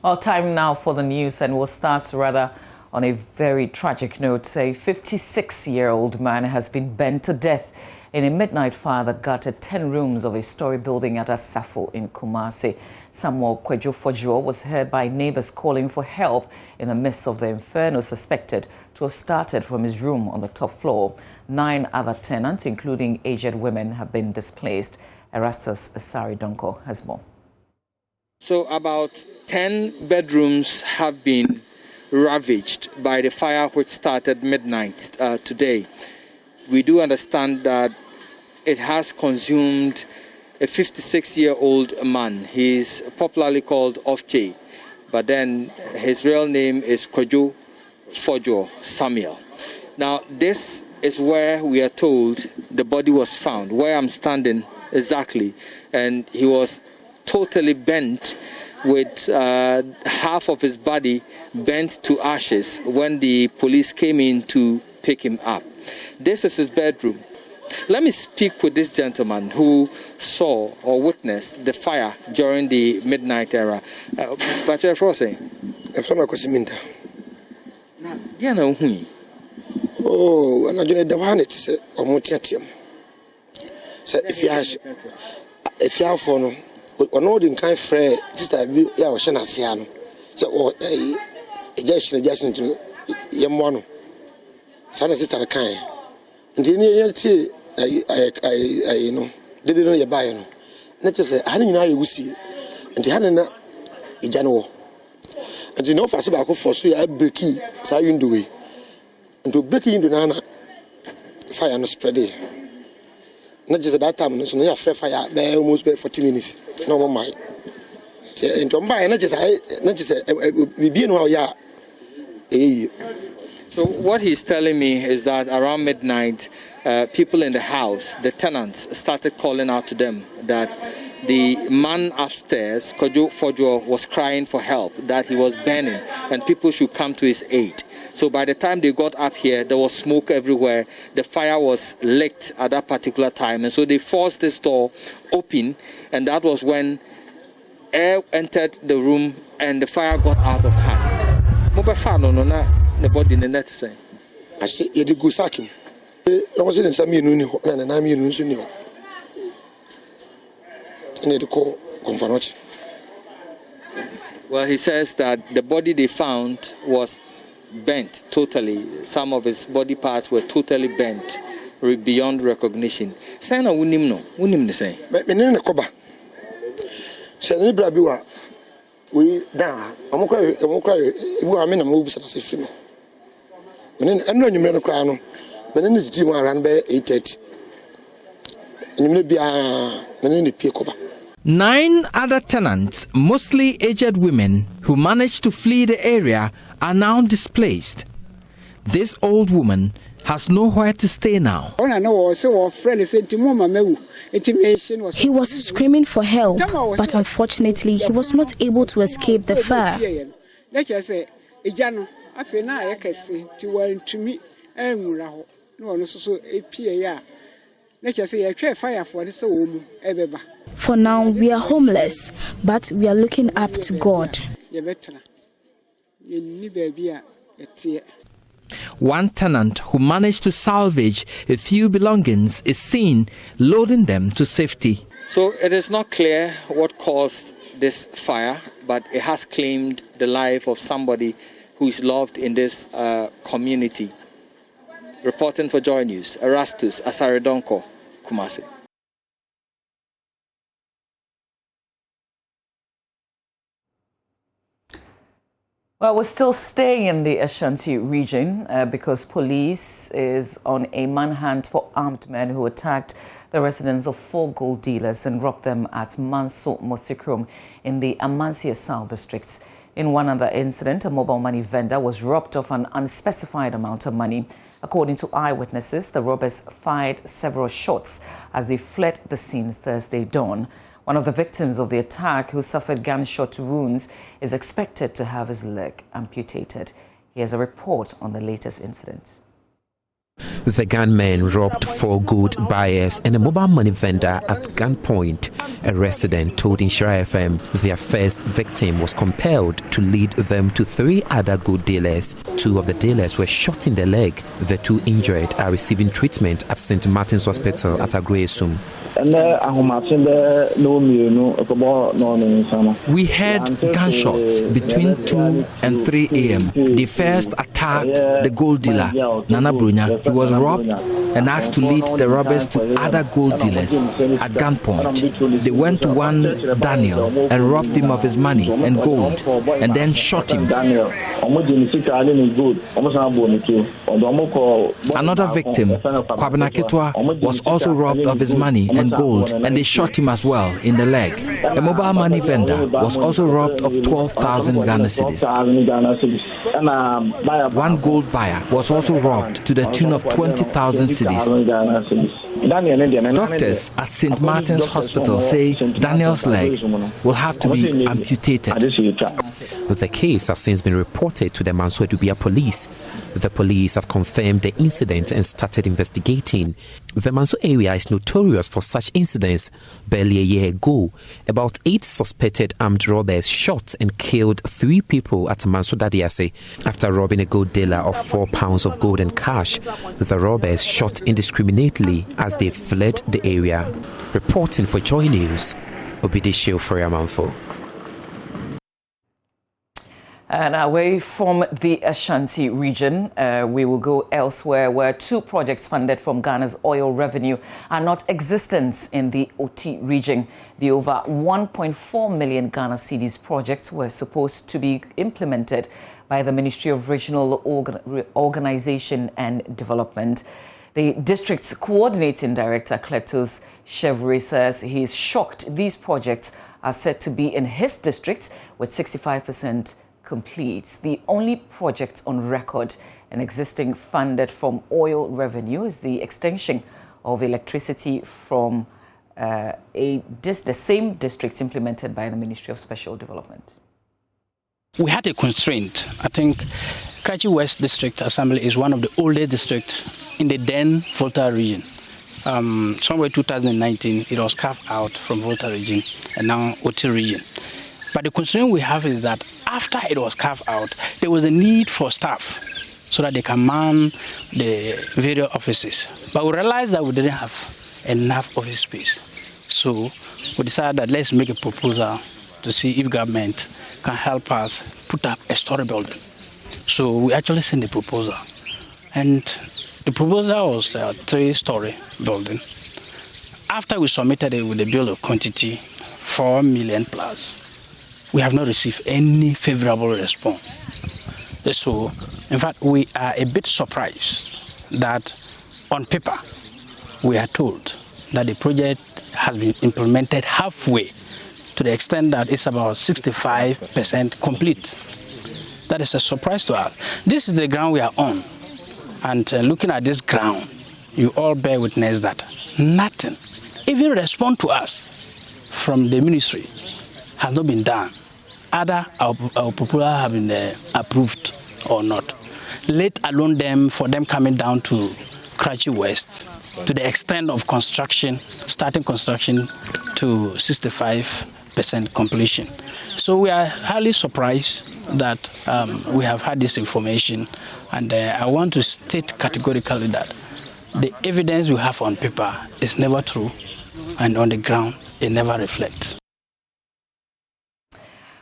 Well, time now for the news, and we'll start rather on a very tragic note. A 56-year-old man has been burnt to death in a midnight fire that gutted 10 rooms of a story building at Asafo in Kumasi. Samuel Kwadwo was heard by neighbors calling for help in the midst of the inferno, suspected to have started from his room on the top floor. 9 other tenants, including aged women, have been displaced. Erastus Asaridonko has more. So about 10 bedrooms have been ravaged by the fire which started midnight today. We do understand that it has consumed a 56-year-old man. He's popularly called Ofche, but then his real name is Kwadwo Samuel. Now, this is where we are told the body was found, where I'm standing exactly, and he was totally bent, with half of his body bent to ashes when the police came in to pick him up. This is his bedroom. Let me speak with this gentleman who saw or witnessed the fire during the midnight era. But you're frozen. Oh, and I don't know one it said or mutiatium. So if you have phone. Or no, the kind of friend, sister, yeah, or Shana Siano. So, or a gesture to Yamono. Son of sister, kind. And the near tea, I you know, didn't know your buy. Not just a honey now you see, and the honey in January. And you know, for Sabako for so I break it, so you do it. And to break into Nana, fire and spread it. Not just at that time, so you have fire there almost by 40 minutes. No more. And to buy not just we be no yeah. So what he's telling me is that around midnight, people in the house, the tenants, started calling out to them that the man upstairs, Kwadwo, was crying for help, that he was burning, and people should come to his aid. So by the time they got up here, there was smoke everywhere. The fire was licked at that particular time. And so they forced this door open, and that was when air entered the room and the fire got out of hand. Mobile phone no na the body in the net say. I say you go sack him. I was in some you know na na me no so ni o. And they call confirmation. Well, he says that the body they found was bent totally. Some of his body parts were totally bent beyond recognition. Say na wunim no, wunim ne say. Me ne koba. Say ne bra bi wa we da amokra ibu ame na mo bisa na se firi no. Me ne eno nyumre no kra no. Me ne ji mu aran be 8:30. Nyumre bia me ne pie koba. 9 other tenants, mostly aged women who managed to flee the area, are now displaced. This old woman has nowhere to stay now. He was screaming for help, but unfortunately he was not able to escape the fire. For now, we are homeless, but we are looking up to God. One tenant who managed to salvage a few belongings is seen loading them to safety. So it is not clear what caused this fire, but it has claimed the life of somebody who is loved in this community. Reporting for JoyNews, Erastus Asaridonko, Kumasi. Well, we're still staying in the Ashanti region because police is on a manhunt for armed men who attacked the residence of 4 gold dealers and robbed them at Manso Mosikrom in the Amansia South districts. In one other incident, a mobile money vendor was robbed of an unspecified amount of money. According to eyewitnesses, the robbers fired several shots as they fled the scene Thursday dawn. One of the victims of the attack, who suffered gunshot wounds, is expected to have his leg amputated. Here's a report on the latest incident. The gunmen robbed 4 gold buyers and a mobile money vendor at gunpoint A resident told Inshira FM their first victim was compelled to lead them to 3 other gold dealers. 2 of the dealers were shot in the leg. The 2 injured are receiving treatment at St. Martin's Hospital at Aguesum. We heard gunshots between 2 and 3 a.m. They first attacked the gold dealer, Nana Brunya. He was robbed and asked to lead the robbers to other gold dealers at gunpoint. They went to one Daniel and robbed him of his money and gold and then shot him. Another victim, Kwabena Ketwa, was also robbed of his money and gold, and they shot him as well in the leg. A mobile money vendor was also robbed of 12,000 Ghana cedis. One gold buyer was also robbed to the tune of 20,000 cedis. Doctors at St. Martin's Hospital say Daniel's leg will have to be amputated. The case has since been reported to the Mansour Dubia police. The police have confirmed the incident and started investigating. The Mansour area is notorious for such incidents. Barely a year ago, about 8 suspected armed robbers shot and killed 3 people at Mansour Dadiase after robbing a gold dealer of 4 pounds of gold and cash. The robbers shot indiscriminately as they fled the area. Reporting for JoyNews, Obidishio Freyamanfo. And away from the Ashanti region, we will go elsewhere where 2 projects funded from Ghana's oil revenue are not existent in the OT region. The over 1.4 million Ghana cedis projects were supposed to be implemented by the Ministry of Regional Organization and Development. The district's coordinating director, Cletus Chevrolet, says he is shocked these projects are said to be in his district with 65% complete. The only project on record and existing funded from oil revenue is the extension of electricity from the same district implemented by the Ministry of Special Development. We had a constraint. I think Karachi West District Assembly is one of the oldest districts in the then Volta region. Somewhere 2019, it was carved out from Volta region and now OT region. But the constraint we have is that after it was carved out, there was a need for staff so that they can man the various offices. But we realized that we didn't have enough office space. So we decided that let's make a proposal to see if government can help us put up a story building. So we actually sent the proposal. And the proposal was a 3-story building. After we submitted it with the bill of quantity, 4 million plus, we have not received any favorable response. So, in fact, we are a bit surprised that on paper, we are told that the project has been implemented halfway to the extent that it's about 65% complete. That is a surprise to us. This is the ground we are on. And looking at this ground, you all bear witness that nothing, even respond to us from the ministry, has not been done. Either our proposal have been approved or not, let alone for them coming down to Karachi West to the extent of construction, starting construction to 65% completion. So we are highly surprised that we have had this information, and I want to state categorically that the evidence we have on paper is never true, and on the ground it never reflects.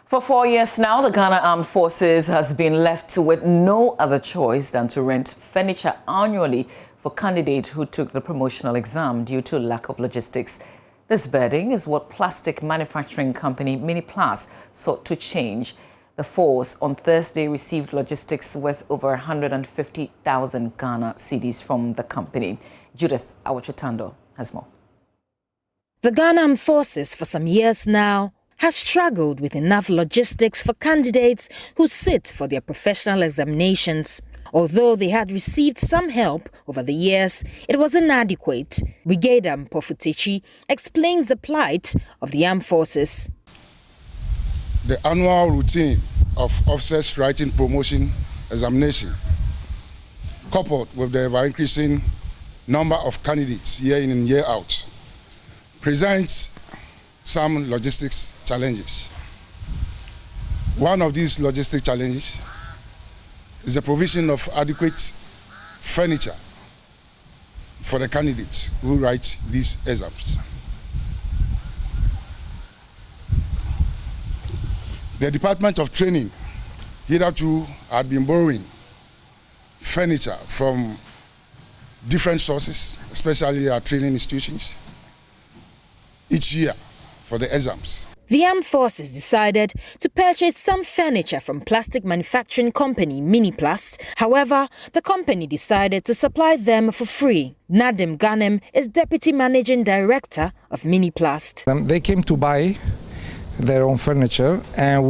For 4 years now, the Ghana Armed Forces has been left with no other choice than to rent furniture annually for candidates who took the promotional exam due to lack of logistics. This burden is what plastic manufacturing company Miniplas sought to change. The force on Thursday received logistics worth over 150,000 Ghana cedis from the company. Judith Awachotando has more. The Ghana Armed Forces for some years now has struggled with enough logistics for candidates who sit for their professional examinations. Although they had received some help over the years, it was inadequate. Brigadier Mpofutichi explains the plight of the armed forces. The annual routine of officers writing promotion examination, coupled with the ever-increasing number of candidates year in and year out, presents some logistics challenges. One of these logistic challenges is the provision of adequate furniture for the candidates who write these exams. The Department of Training hitherto had been borrowing furniture from different sources, especially our training institutions, each year for the exams. The armed forces decided to purchase some furniture from plastic manufacturing company Miniplast. However, the company decided to supply them for free. Nadim Ghanem is Deputy Managing Director of Miniplast. They came to buy their own furniture, and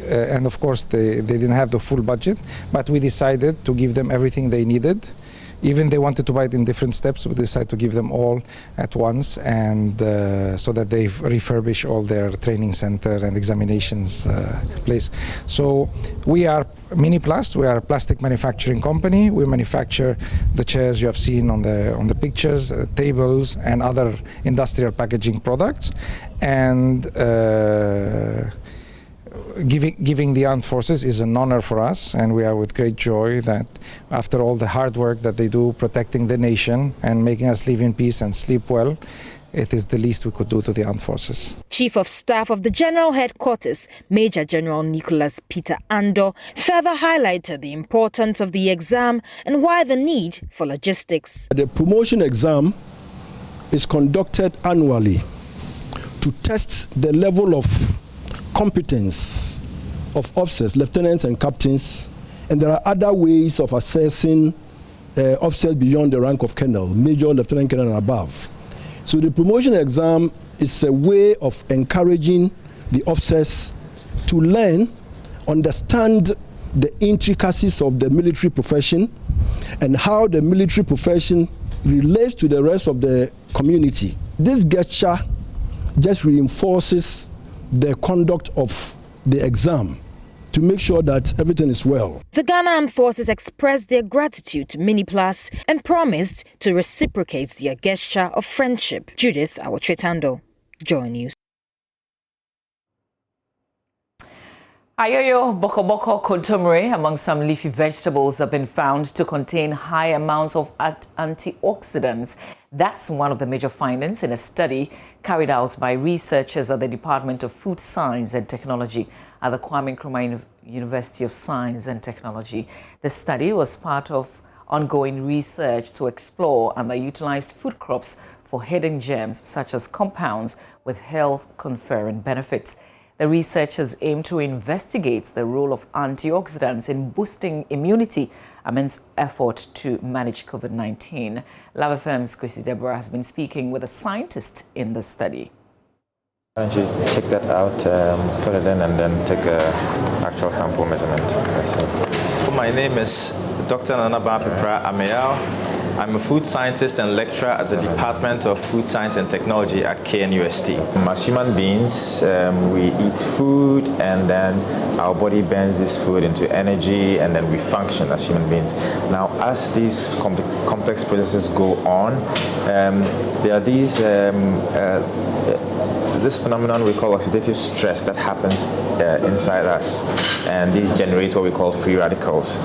and of course they didn't have the full budget, but we decided to give them everything they needed. Even they wanted to buy it in different steps, we decided to give them all at once, and so that they refurbish all their training center and examinations place. So we are Miniplast. We are a plastic manufacturing company. We manufacture the chairs you have seen on the pictures, tables, and other industrial packaging products, and giving the armed forces is an honor for us, and we are with great joy that after all the hard work that they do protecting the nation and making us live in peace and sleep well, it is the least we could do to the armed forces. Chief of Staff of the General Headquarters, Major General Nicholas Peter Ando, further highlighted the importance of the exam and why the need for logistics. The promotion exam is conducted annually to test the level of competence of officers, lieutenants and captains, and there are other ways of assessing officers beyond the rank of colonel, major, lieutenant colonel and above. So the promotion exam is a way of encouraging the officers to learn, understand the intricacies of the military profession and how the military profession relates to the rest of the community. This gesture just reinforces the conduct of the exam to make sure that everything is well. The Ghana Armed Forces expressed their gratitude to Miniplast and promised to reciprocate their gesture of friendship. Judith Awotretando, JoyNews. Ayoyo, bokoboko, kontomire among some leafy vegetables have been found to contain high amounts of antioxidants. That's one of the major findings in a study carried out by researchers at the Department of Food Science and Technology at the Kwame Nkrumah University of Science and Technology. The study was part of ongoing research to explore underutilized food crops for hidden germs such as compounds with health-conferring benefits. The researchers aim to investigate the role of antioxidants in boosting immunity amidst effort to manage COVID-19. Love FM's Chrissy Deborah has been speaking with a scientist in the study. Why don't you take that out, put it in, and then take an actual sample measurement. My name is Dr. Nanaba Pipra Ameyao. I'm a food scientist and lecturer at the Department of Food Science and Technology at KNUST. As human beings, we eat food and then our body burns this food into energy and then we function as human beings. Now, as these complex processes go on, there are these this phenomenon we call oxidative stress that happens inside us, and these generate what we call free radicals.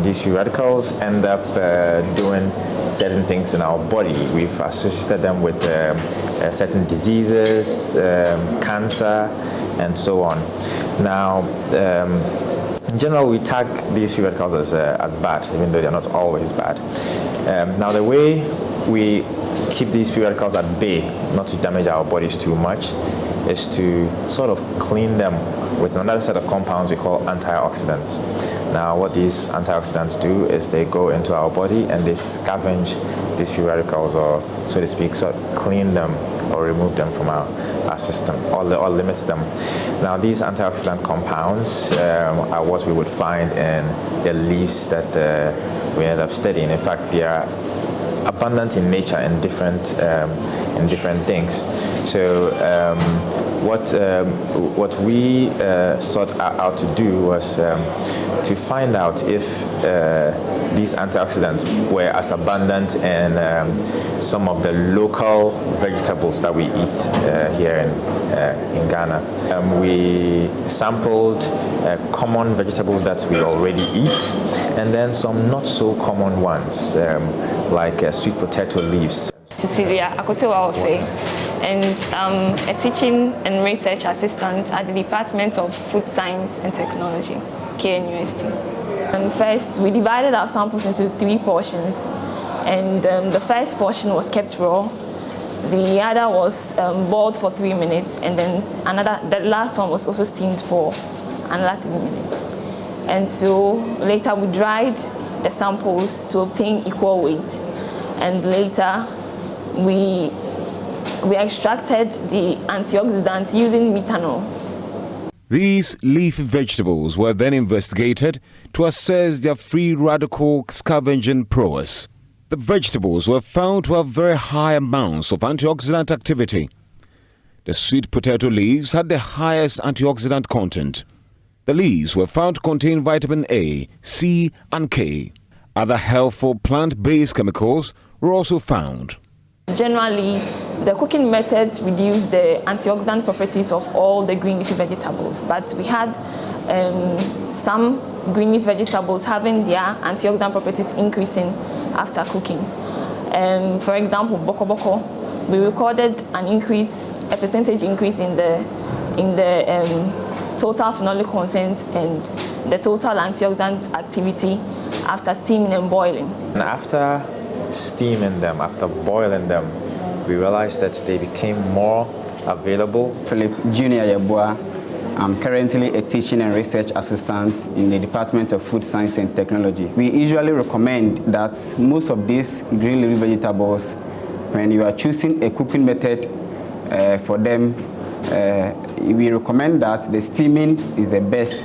These free radicals end up doing certain things in our body. We've associated them with certain diseases, cancer, and so on. Now, in general, we tag these free radicals as bad, even though they're not always bad. Now, the way we keep these free radicals at bay, not to damage our bodies too much, is to sort of clean them with another set of compounds we call antioxidants. Now, what these antioxidants do is they go into our body and they scavenge these free radicals, or so to speak, so clean them or remove them from our system, or limits them. Now, these antioxidant compounds are what we would find in the leaves that we end up studying. In fact, they are abundant in nature in different things. So what we sought out to do was to find out if these antioxidants were as abundant in some of the local vegetables that we eat here in Ghana. We sampled common vegetables that we already eat, and then some not so common ones, like sweet potato leaves. Cecilia Akotewa-Ofe, and a teaching and research assistant at the Department of Food Science and Technology, KNUST. First, we divided our samples into 3 portions, and the first portion was kept raw. The other was boiled for 3 minutes, and then the last one was also steamed for another 3 minutes. And so later we dried the samples to obtain equal weight, and later we extracted the antioxidants using methanol. These leafy vegetables were then investigated to assess their free radical scavenging prowess. The vegetables were found to have very high amounts of antioxidant activity. The sweet potato leaves had the highest antioxidant content. The leaves were found to contain vitamin A, C, and K. Other helpful plant-based chemicals were also found. Generally, the cooking methods reduce the antioxidant properties of all the green leafy vegetables, but we had some green leaf vegetables having their antioxidant properties increasing after cooking. For example, boko boko, we recorded a percentage increase in the total phenolic content and the total antioxidant activity after steaming and boiling. And after steaming them, after boiling them, we realized that they became more available. Philip Junior Yeboah. I'm currently a teaching and research assistant in the Department of Food Science and Technology. We usually recommend that most of these green leafy vegetables, when you are choosing a cooking method for them, we recommend that the steaming is the best.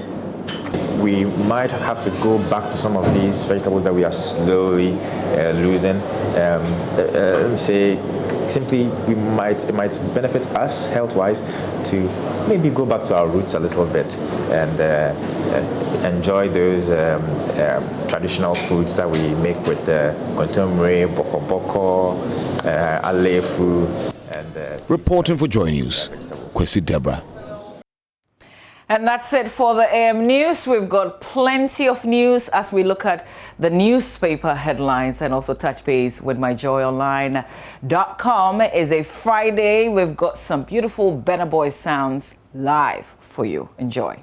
We might have to go back to some of these vegetables that we are slowly losing. Let me say, simply, it might benefit us health-wise to maybe go back to our roots a little bit and enjoy those traditional foods that we make with kontomire, boko boko, alefu. Reporting for JoyNews, Kwesi Deborah. And that's it for the AM News. We've got plenty of news as we look at the newspaper headlines and also touch base with myjoyonline.com. It's a Friday. We've got some beautiful Burna Boy sounds live for you. Enjoy.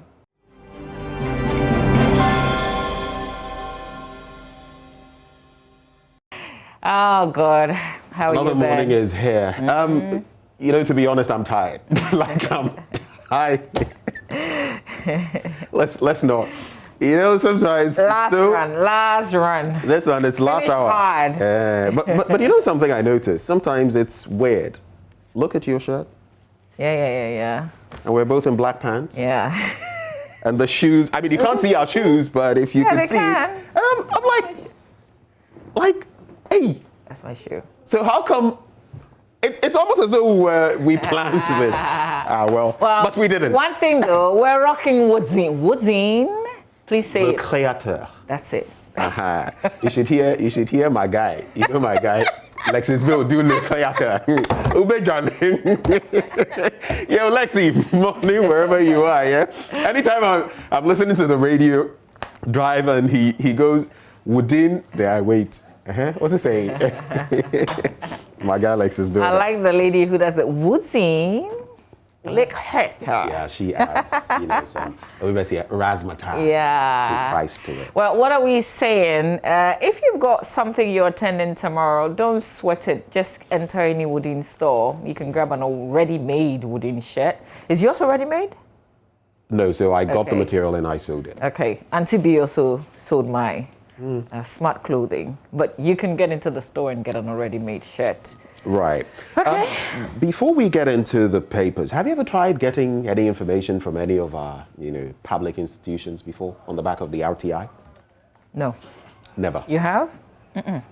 Oh, God. How are you? Another morning is here. You know, to be honest, I'm tired. Like, I'm tired. Let's not. You know, sometimes last run. This one is last hour. But you know something I noticed? Sometimes it's weird. Look at your shirt. Yeah. And we're both in black pants. Yeah. And the shoes. I mean, you can't see our shoes, but if you can see, and I'm like, hey, that's my shoe. So how come? It's almost as though we planned this. Well, but we didn't. One thing though, we're rocking Woodzine. Please say Le it. Créateur. That's it. You should hear my guy. You know my guy. Lexis Bill do Le Créateur. Ube John. Yo, Lexi, morning wherever you are, yeah? Anytime I'm listening to the radio, drive, and he goes, Woodin, there I wait. What's he saying? My guy likes his build. I like the lady who does it. Woodsine. Lick her. Yeah, she adds, some, we say razzmatazz. Yeah. Some spice to it. Well, what are we saying? If you've got something you're attending tomorrow, don't sweat it. Just enter any Woodin store. You can grab an already made Woodin shirt. Is yours already made? No, so I got the material and I sewed it. Okay. Auntie B also sewed my smart clothing. But you can get into the store and get an already made shirt. Right. Okay. Before we get into the papers, have you ever tried getting any information from any of our, public institutions before on the back of the RTI? No. Never. You have?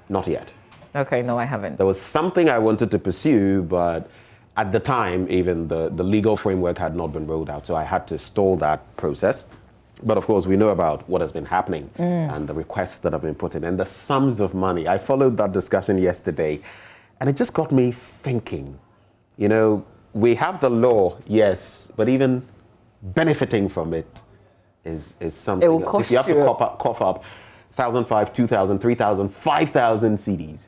Not yet. Okay, no, I haven't. There was something I wanted to pursue, but at the time, even the legal framework had not been rolled out, so I had to stall that process. But of course, we know about what has been happening and the requests that have been put in and the sums of money. I followed that discussion yesterday, and it just got me thinking. You know, we have the law, yes, but even benefiting from it is something it will else. cost If you have to cough up 1,500, 2,000, 3,000, 5,000 CDs,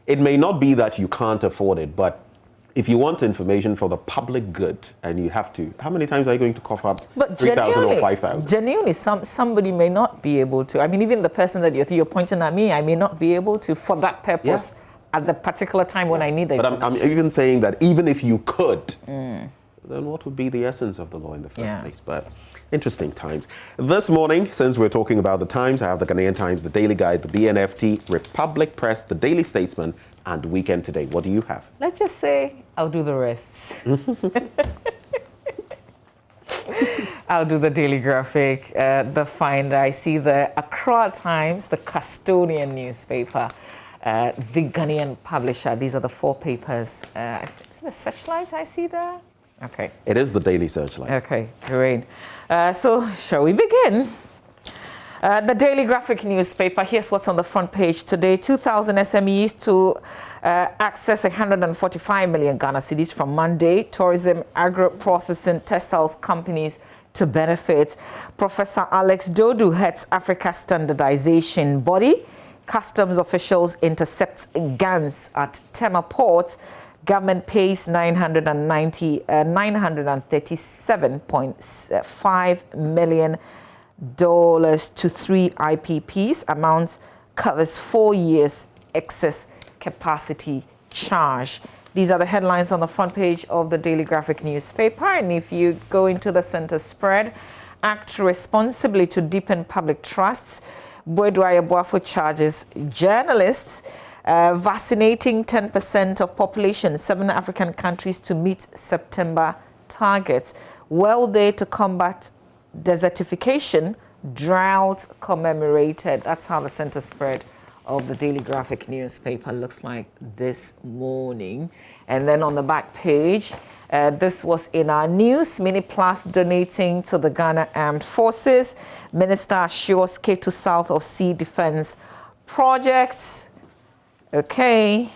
it may not be that you can't afford it, but if you want information for the public good and you have to, how many times are you going to cough up 3,000 or 5,000? Genuinely, somebody may not be able to. I mean, even the person that you're pointing at me, I may not be able to for that purpose at the particular time when I need it. But I'm even saying that even if you could, then what would be the essence of the law in the first place? But interesting times. This morning, since we're talking about the Times, I have the Ghanaian Times, the Daily Guide, the BNFT, Republic Press, the Daily Statesman, and Weekend Today. What do you have? Let's just say I'll do the rest. I'll do the Daily Graphic, the Finder. I see the Accra Times, the Custodian newspaper, the Ghanaian Publisher. These are the 4 papers. Is it the Searchlight I see there? Okay. It is the Daily Searchlight. Okay, great. So, shall we begin? The Daily Graphic newspaper, here's what's on the front page today. 2,000 SMEs to access 145 million Ghana cedis from Monday. Tourism, agro-processing, textiles companies to benefit. Professor Alex Dodu heads Africa Standardization Body. Customs officials intercept guns at Tema Port. Government pays $937.5 million to 3 IPPs. Amount covers 4 years excess capacity charge. These are the headlines on the front page of the Daily Graphic newspaper. And if you go into the center spread, act responsibly to deepen public trusts. Boedwaya Boafo charges journalists. Vaccinating 10% of population, 7 African countries to meet September targets. World Day to combat desertification, drought commemorated. That's how the center spread of the Daily Graphic newspaper looks like this morning. And then on the back page, this was in our news, Mini Plus donating to the Ghana Armed Forces. Minister assures K2 South of Sea Defense projects. Okay,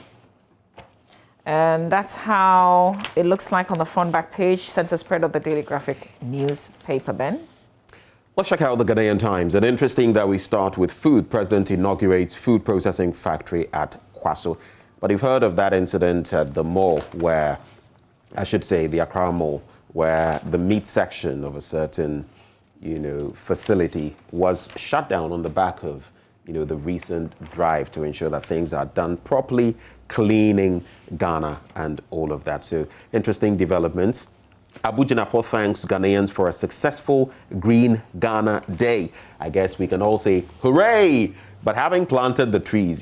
and that's how it looks like on the front back page, center spread of the Daily Graphic newspaper, Ben. Let's check out the Ghanaian Times. And interesting that we start with food. President inaugurates food processing factory at Kwaso. But you've heard of that incident at the mall where, I should say the Accra Mall, where the meat section of a certain, facility was shut down on the back of the recent drive to ensure that things are done properly, cleaning Ghana and all of that. So interesting developments. Abu Jinapo thanks Ghanaians for a successful Green Ghana Day. I guess we can all say, hooray! But having planted the trees,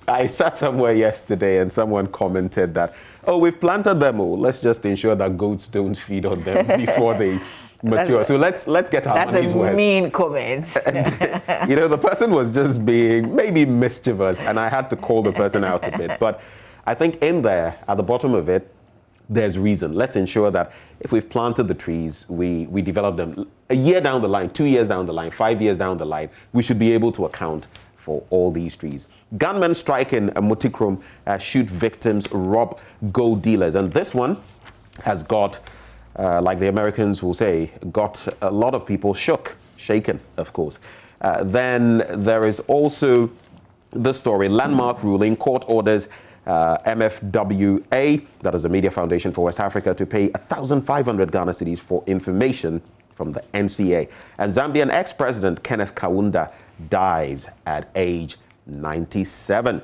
I sat somewhere yesterday and someone commented that, oh, we've planted them all. Let's just ensure that goats don't feed on them before they mature. So let's get our money's worth. That's a mean comment. The person was just being maybe mischievous, and I had to call the person out a bit. But I think in there, at the bottom of it, there's reason. Let's ensure that if we've planted the trees, we develop them a year down the line, 2 years down the line, 5 years down the line, we should be able to account for all these trees. Gunmen strike in Mutikrum, shoot victims, rob gold dealers. And this one has got, like the Americans will say, got a lot of people shaken, of course. Then there is also the story, landmark ruling, court orders MFWA, that is the Media Foundation for West Africa, to pay 1,500 Ghana cedis for information from the NCA. And Zambian ex-president Kenneth Kaunda dies at age 97.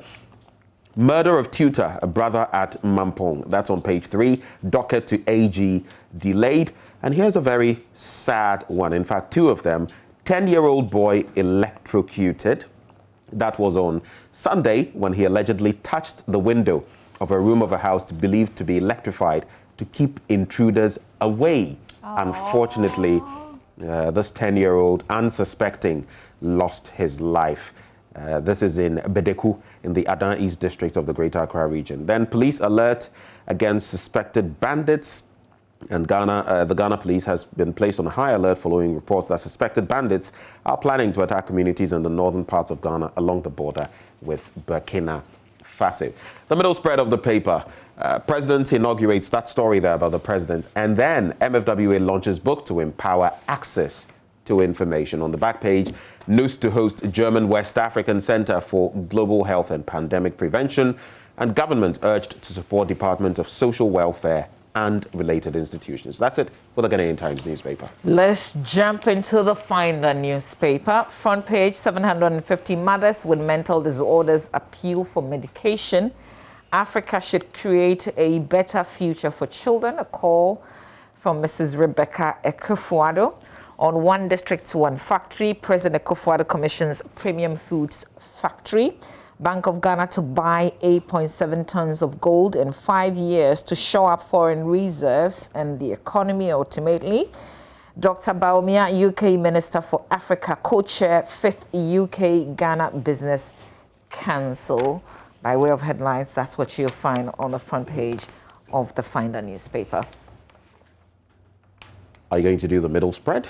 Murder of tutor, a brother at Mampong. That's on page 3. Docket to AG delayed. And here's a very sad one. In fact, 2 of them. 10-year-old boy electrocuted. That was on Sunday when he allegedly touched the window of a room of a house believed to be electrified to keep intruders away. Aww. Unfortunately, this 10-year-old, unsuspecting, lost his life. This is in Bedeku in the Adan East district of the Greater Accra region. Then police alert against suspected bandits. And the Ghana police has been placed on high alert following reports that suspected bandits are planning to attack communities in the northern parts of Ghana along the border with Burkina Faso. The middle spread of the paper, President inaugurates that story there about the president, and then MFWA launches book to empower access to information. On the back page, news to host German West African Center for Global Health and Pandemic Prevention, and government urged to support Department of Social Welfare and related institutions. That's it for the Ghanaian Times newspaper. Let's jump into the Finder newspaper. Front page, 750 mothers with mental disorders appeal for medication. Africa should create a better future for children. A call from Mrs. Rebecca Ekufuado. On One District, One Factory, President Ekufuado commissions Premium Foods Factory. Bank of Ghana to buy 8.7 tons of gold in 5 years to shore up foreign reserves and the economy ultimately. Dr. Baumia, UK Minister for Africa, co-chair 5th UK-Ghana Business Council. By way of headlines, that's what you'll find on the front page of the Finder newspaper. Are you going to do the middle spread?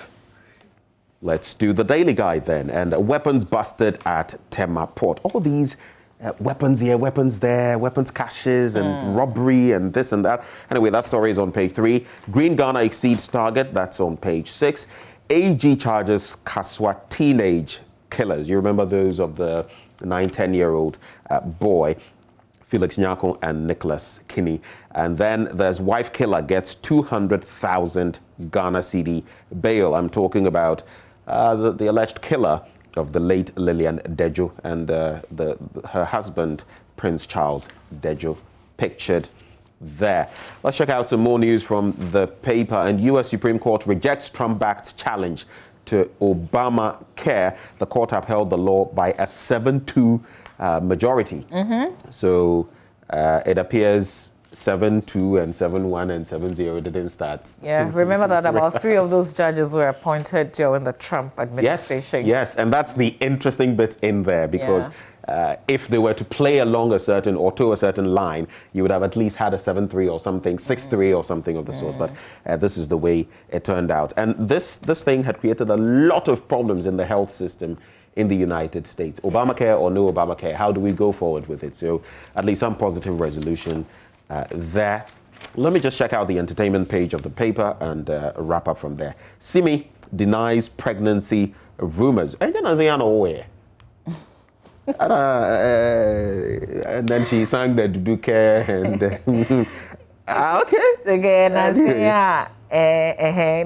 Let's do the daily guide then. And weapons busted at Tema Port. All these weapons here, weapons there, weapons caches and robbery and this and that. Anyway, that story is on page 3. Green Ghana exceeds target. That's on page 6. AG charges Kaswa teenage killers. You remember those of the 9-10-year-old boy, Felix Nyako and Nicholas Kinney. And then there's wife killer gets 200,000 Ghana cedi bail. I'm talking about the alleged killer of the late Lillian Dejo and her husband, Prince Charles Dejo, pictured there. Let's check out some more news from the paper. And U.S. Supreme Court rejects Trump-backed challenge to Obamacare. The court upheld the law by a 7-2 majority. So it appears 7-2 and 7-1 and 7-0 didn't start. Yeah, remember that about 3 of those judges were appointed during the Trump administration. Yes, and that's the interesting bit in there, because if they were to play along a certain or to a certain line, you would have at least had a 7-3 or something, 6-3 or something of the sort. But this is the way it turned out. And this thing had created a lot of problems in the health system in the United States. Obamacare or no Obamacare, how do we go forward with it? So at least some positive resolution there. Let me just check out the entertainment page of the paper and wrap up from there. Simi denies pregnancy rumors. And then she sang the Duduke and okay. Again,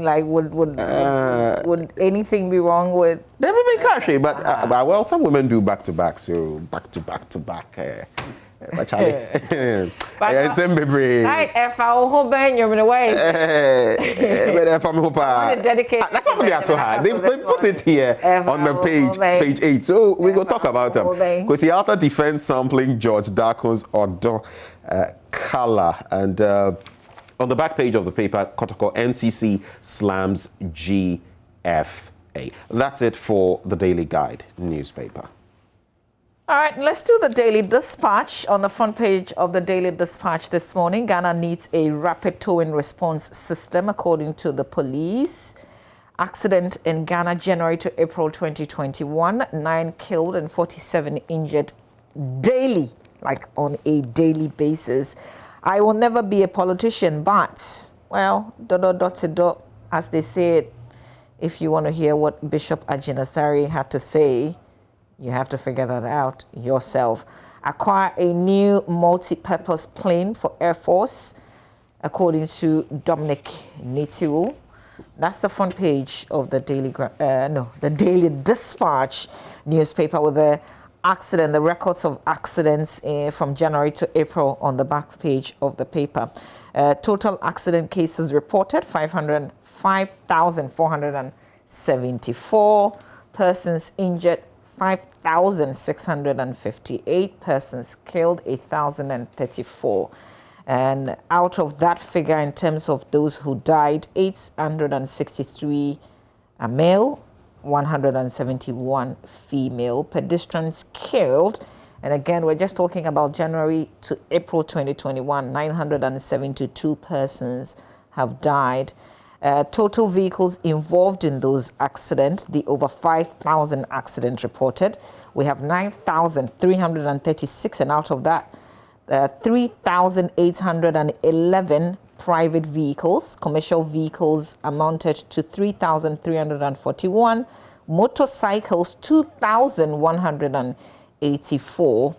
like would anything be wrong with? Never been cashy, but well, some women do back to back, so back to back. But Charlie, that's what they are to her. They put it here on the page 8. So we go talk about them. Because the author defends sampling George Darko's Odo color. And on the back page of the paper, Kotoko NCC slams GFA. That's it for the Daily Guide newspaper. All right, let's do the Daily Dispatch. On the front page of the Daily Dispatch this morning, Ghana needs a rapid towing response system, according to the police. Accident in Ghana, January to April 2021, 9 killed and 47 injured daily, like on a daily basis. I will never be a politician, but, well, as they say, if you want to hear what Bishop Ajinasari had to say, you have to figure that out yourself. Acquire a new multi-purpose plane for Air Force, according to Dominic Nitiwu. That's the front page of the Daily Dispatch newspaper, with the accident, the records of accidents from January to April on the back page of the paper. Total accident cases reported, 5,474. Persons injured, 5,658. Persons killed, 1,034. And out of that figure, in terms of those who died, 863 are male, 171 female. Pedestrians killed And again, we're just talking about January to April 2021, 972 persons have died. Total vehicles involved in those accidents, the over 5,000 accidents reported. We have 9,336, and out of that, 3,811 private vehicles. Commercial vehicles amounted to 3,341. Motorcycles, 2,184.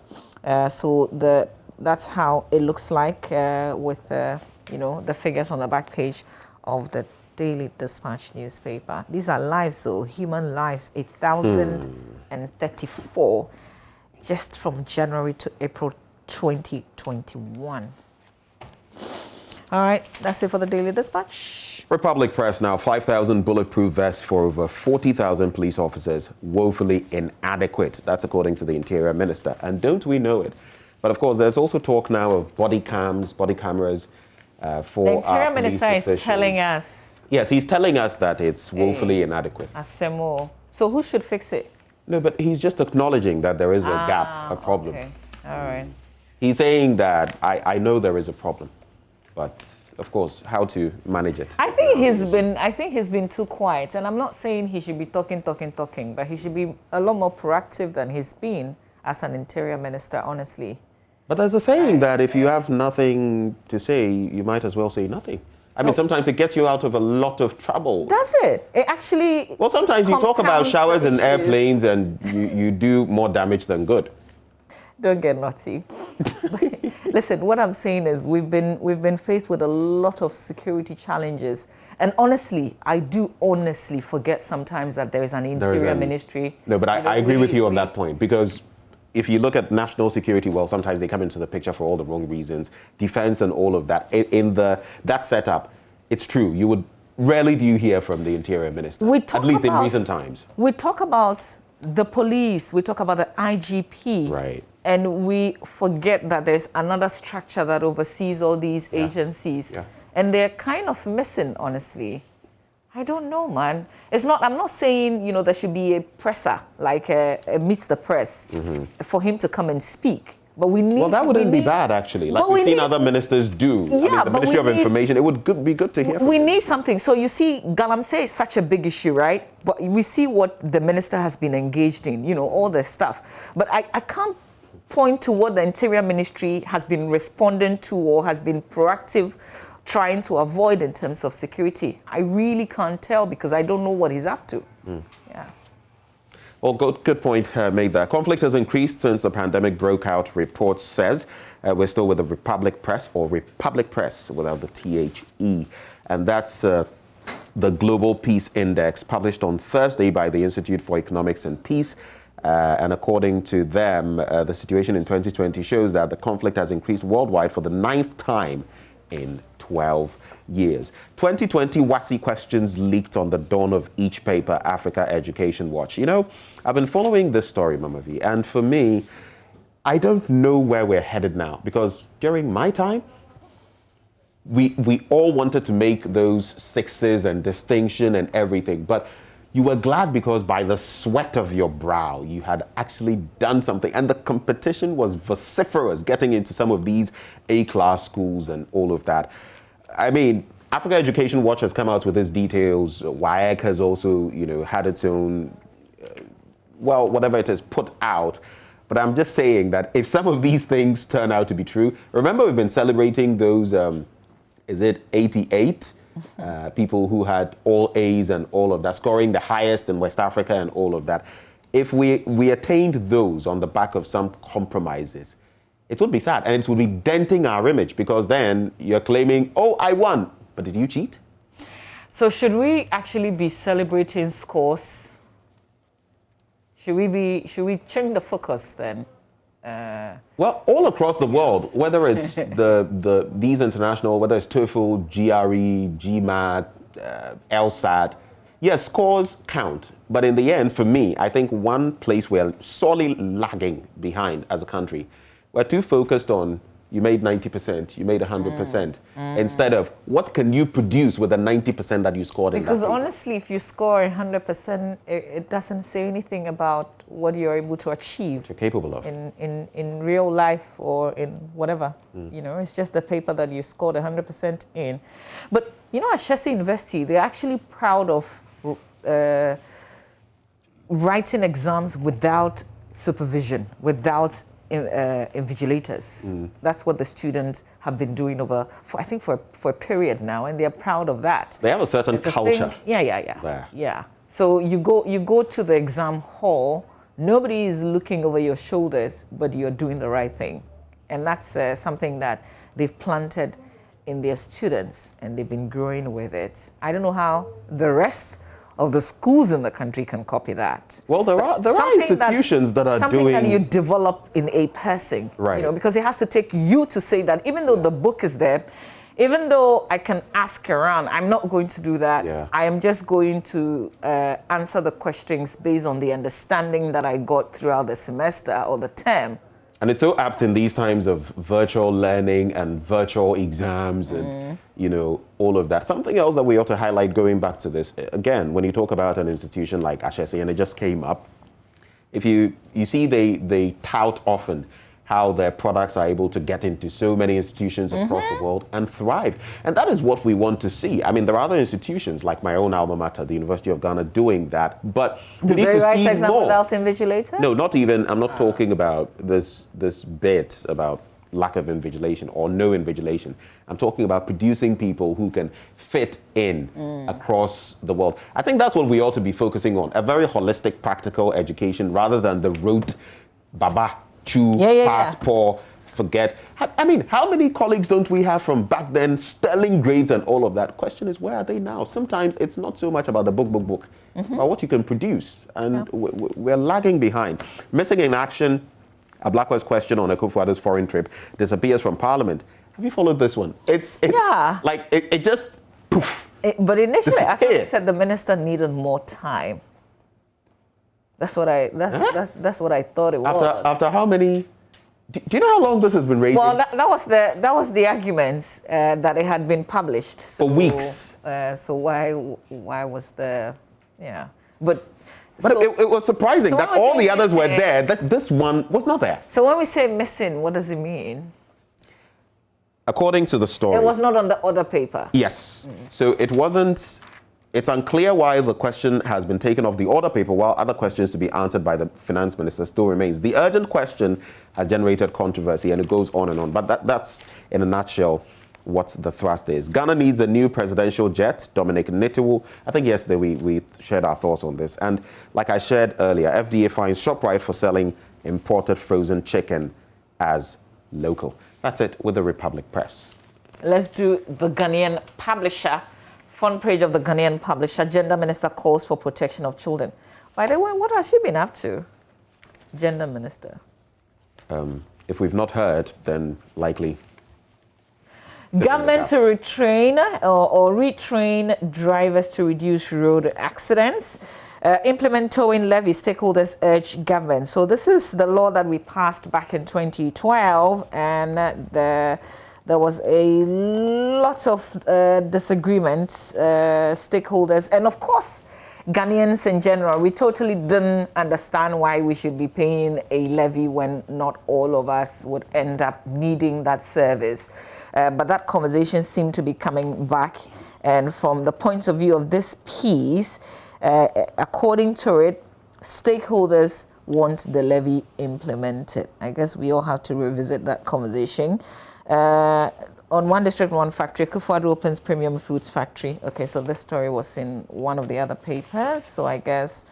So that's how it looks like with the figures on the back page of the Daily Dispatch newspaper. These are lives, so human lives, 1,034 just from January to April 2021. All right, that's it for the Daily Dispatch. Republic Press now, 5,000 bulletproof vests for over 40,000 police officers, woefully inadequate. That's according to the Interior Minister. And don't we know it? But of course, there's also talk now of body cameras for the Interior our Minister police is telling us. Yes, he's telling us that it's woefully inadequate. Asemo. So who should fix it? No, but he's just acknowledging that there is a gap, a problem. Okay. All right. He's saying that I know there is a problem, but of course, how to manage it. I think he's been too quiet, and I'm not saying he should be talking, but he should be a lot more proactive than he's been as an Interior Minister, honestly. But there's a saying that if you have nothing to say, you might as well say nothing. I mean, sometimes it gets you out of a lot of trouble. Does it? It actually. Well, sometimes you talk about showers and airplanes, and you do more damage than good. Don't get naughty. Listen, what I'm saying is we've been faced with a lot of security challenges. And honestly, I do honestly forget sometimes that there is an Interior Ministry. No, but I agree with you on that point, because if you look at national security, well, sometimes they come into the picture for all the wrong reasons. Defense and all of that. In that setup, it's true. Rarely do you hear from the Interior Minister, at least in recent times. We talk about the police, we talk about the IGP. Right. And we forget that there's another structure that oversees all these agencies. Yeah. And they're kind of missing, honestly. I don't know, man. I'm not saying, there should be a presser, like Meet the Press, for him to come and speak. But we need... Well, that wouldn't be bad, actually. Like we've seen other ministers do. Yeah, I mean, the Ministry of Information, it would be good to hear from We them. need something. So you see, Galamsey is such a big issue, right? But we see what the minister has been engaged in, all this stuff. But I can't point to what the Interior Ministry has been responding to or has been proactive trying to avoid in terms of security. I really can't tell because I don't know what he's up to. Yeah. Well, good point made there. Conflict has increased since the pandemic broke out, report says. We're still with the Republic Press, or Republic Press without the THE. And that's the Global Peace Index published on Thursday by the Institute for Economics and Peace. And according to them, the situation in 2020 shows that the conflict has increased worldwide for the 9th time in 12 years. 2020 WASI questions leaked on the dawn of each paper, Africa Education Watch. I've been following this story, Mama V, and for me, I don't know where we're headed now, because during my time, we all wanted to make those sixes and distinction and everything, but you were glad because by the sweat of your brow, you had actually done something. And the competition was vociferous, getting into some of these A-class schools and all of that. I mean, Africa Education Watch has come out with its details. WAEC has also, had its own, whatever it is, put out. But I'm just saying that if some of these things turn out to be true, remember we've been celebrating those, is it 88? People who had all A's and all of that, scoring the highest in West Africa and all of that. If we attained those on the back of some compromises, it would be sad, and it would be denting our image, because then you're claiming, oh, I won, but did you cheat? So should we actually be celebrating scores? Should we change the focus then? Well, all across the world, whether it's these international, whether it's TOEFL, GRE, GMAT, LSAT, yes, scores count. But in the end, for me, I think one place we're sorely lagging behind as a country, we're too focused on, you made 90%, you made 100%, instead of what can you produce with the 90% that you scored in that Because paper? honestly, if you score 100%, it doesn't say anything about what you're able to achieve. What you're capable of. In real life or in whatever. You know, it's just the paper that you scored 100% in. But, you know, at Ashesi University, they're actually proud of writing exams without supervision, without invigilators. That's what the students have been doing I think for a period now, and they're proud of that. They have a certain culture. Yeah. So you go to the exam hall, nobody is looking over your shoulders, but you're doing the right thing. And that's something that they've planted in their students, and they've been growing with it. I don't know how the rest of the schools in the country can copy that. Well, there are institutions that are something doing... that you develop in a person, right? You know, because it has to take you to say that. Even though the book is there, even though I can ask around, I'm not going to do that. I am just going to answer the questions based on the understanding that I got throughout the semester or the term. And it's so apt in these times of virtual learning and virtual exams and, you know, all of that. Something else that we ought to highlight going back to this, again, when you talk about an institution like Ashesi, and it just came up, if you see they tout often how their products are able to get into so many institutions across the world and thrive. And that is what we want to see. I mean, there are other institutions like my own alma mater, the University of Ghana, doing that, but we need to see exam more. Without invigilators? No, not even. I'm not talking about this bit about lack of invigilation or no invigilation. I'm talking about producing people who can fit in across the world. I think that's what we ought to be focusing on, a very holistic, practical education rather than the rote baba, chew, passport, forget. I mean, how many colleagues don't we have from back then, sterling grades and all of that? Question is, where are they now? Sometimes it's not so much about the book. It's about what you can produce. And we're lagging behind. Missing in action, a Black West question on Akufo-Addo's foreign trip, disappears from Parliament. Have you followed this one? It's like, it just, poof. But initially, I thought they said the minister needed more time. That's what I thought it was. After how many? Do you know how long this has been raging? Well, that was the arguments that it had been published for weeks. So why was the But it was surprising that all the others were there, that this one was not there. So when we say missing, what does it mean? According to the story, it was not on the order paper. Yes. So it wasn't. It's unclear why the question has been taken off the order paper while other questions to be answered by the finance minister still remains. The urgent question has generated controversy and it goes on and on. But that's, in a nutshell, what the thrust is. Ghana needs a new presidential jet. Dominic Nitiwu. I think yesterday we shared our thoughts on this. And like I shared earlier, FDA finds ShopRite for selling imported frozen chicken as local. That's it with the Republic Press. Let's do the Ghanaian Publisher. Front page of the Ghanaian Publisher, Gender Minister calls for protection of children. By the way, what has she been up to, Gender Minister? If we've not heard, then likely. Government to retrain or retrain drivers to reduce road accidents. Implement towing levy, stakeholders urge government. So this is the law that we passed back in 2012, and there was a lot of disagreements, stakeholders, and of course, Ghanaians in general. We totally didn't understand why we should be paying a levy when not all of us would end up needing that service. But that conversation seemed to be coming back. And from the point of view of this piece, according to it, stakeholders want the levy implemented. I guess we all have to revisit that conversation. On One District, One Factory, Akufo-Addo opens premium foods factory. Okay, so this story was in one of the other papers. So I guess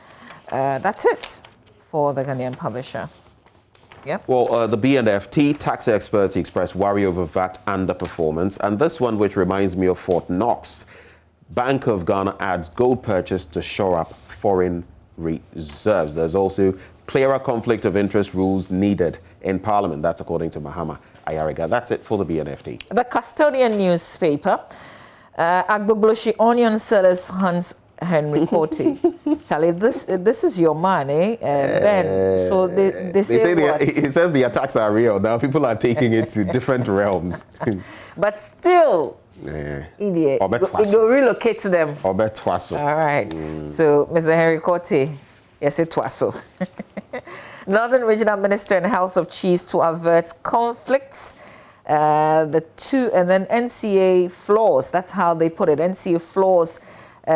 that's it for the Ghanaian Publisher. Yep. Well, the BNFT tax experts express worry over VAT underperformance. And this one, which reminds me of Fort Knox, Bank of Ghana adds gold purchase to shore up foreign reserves. There's also clearer conflict of interest rules needed in Parliament. That's according to Mahama Ayariga. That's it for the BNFT. The Custodian newspaper, Agbogloshi onion sellers Hans Henry Cote. Charlie, this is your man, eh? Ben. So they say what? He says the attacks are real. Now people are taking it to different realms. But still, idiot, you go relocate them. All right. So, Mr. Henry Korte, yes, it was so. Northern Regional Minister and House of Chiefs to avert conflicts. And then NCA flaws. That's how they put it. NCA flaws.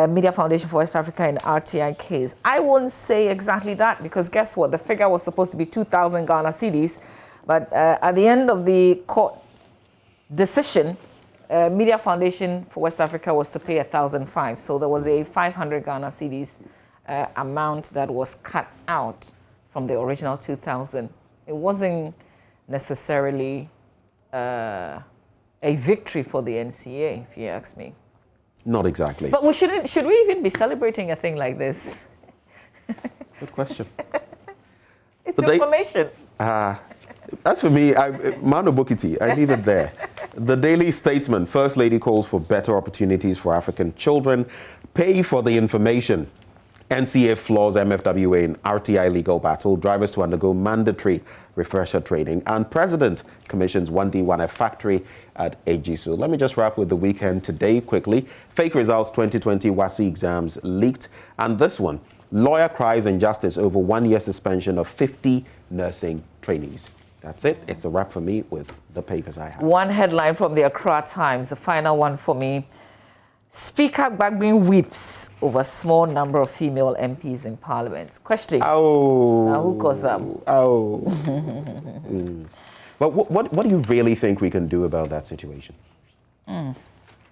Media Foundation for West Africa in RTI case. I wouldn't say exactly that because guess what? The figure was supposed to be 2,000 Ghana cedis, but at the end of the court decision, Media Foundation for West Africa was to pay 1,005. So there was a 500 Ghana cedis amount that was cut out from the original 2,000. It wasn't necessarily a victory for the NCA, if you ask me. Not exactly. But should we even be celebrating a thing like this? Good question. It's information. That's for me, Mano Bukiti, I leave it there. The Daily Statesman, First Lady calls for better opportunities for African children. Pay for the information. NCA floors MFWA in RTI legal battle. Drivers to undergo mandatory refresher training. And President commissions 1D1F factory at AGSU. Let me just wrap with the weekend today quickly. Fake results 2020 WASI exams leaked. And this one, lawyer cries injustice over 1 year suspension of 50 nursing trainees. That's it. It's a wrap for me with the papers I have. One headline from the Accra Times, the final one for me. Speaker Gbagbin weeps over small number of female MPs in Parliament. Question. Now who caused them? But what do you really think we can do about that situation? From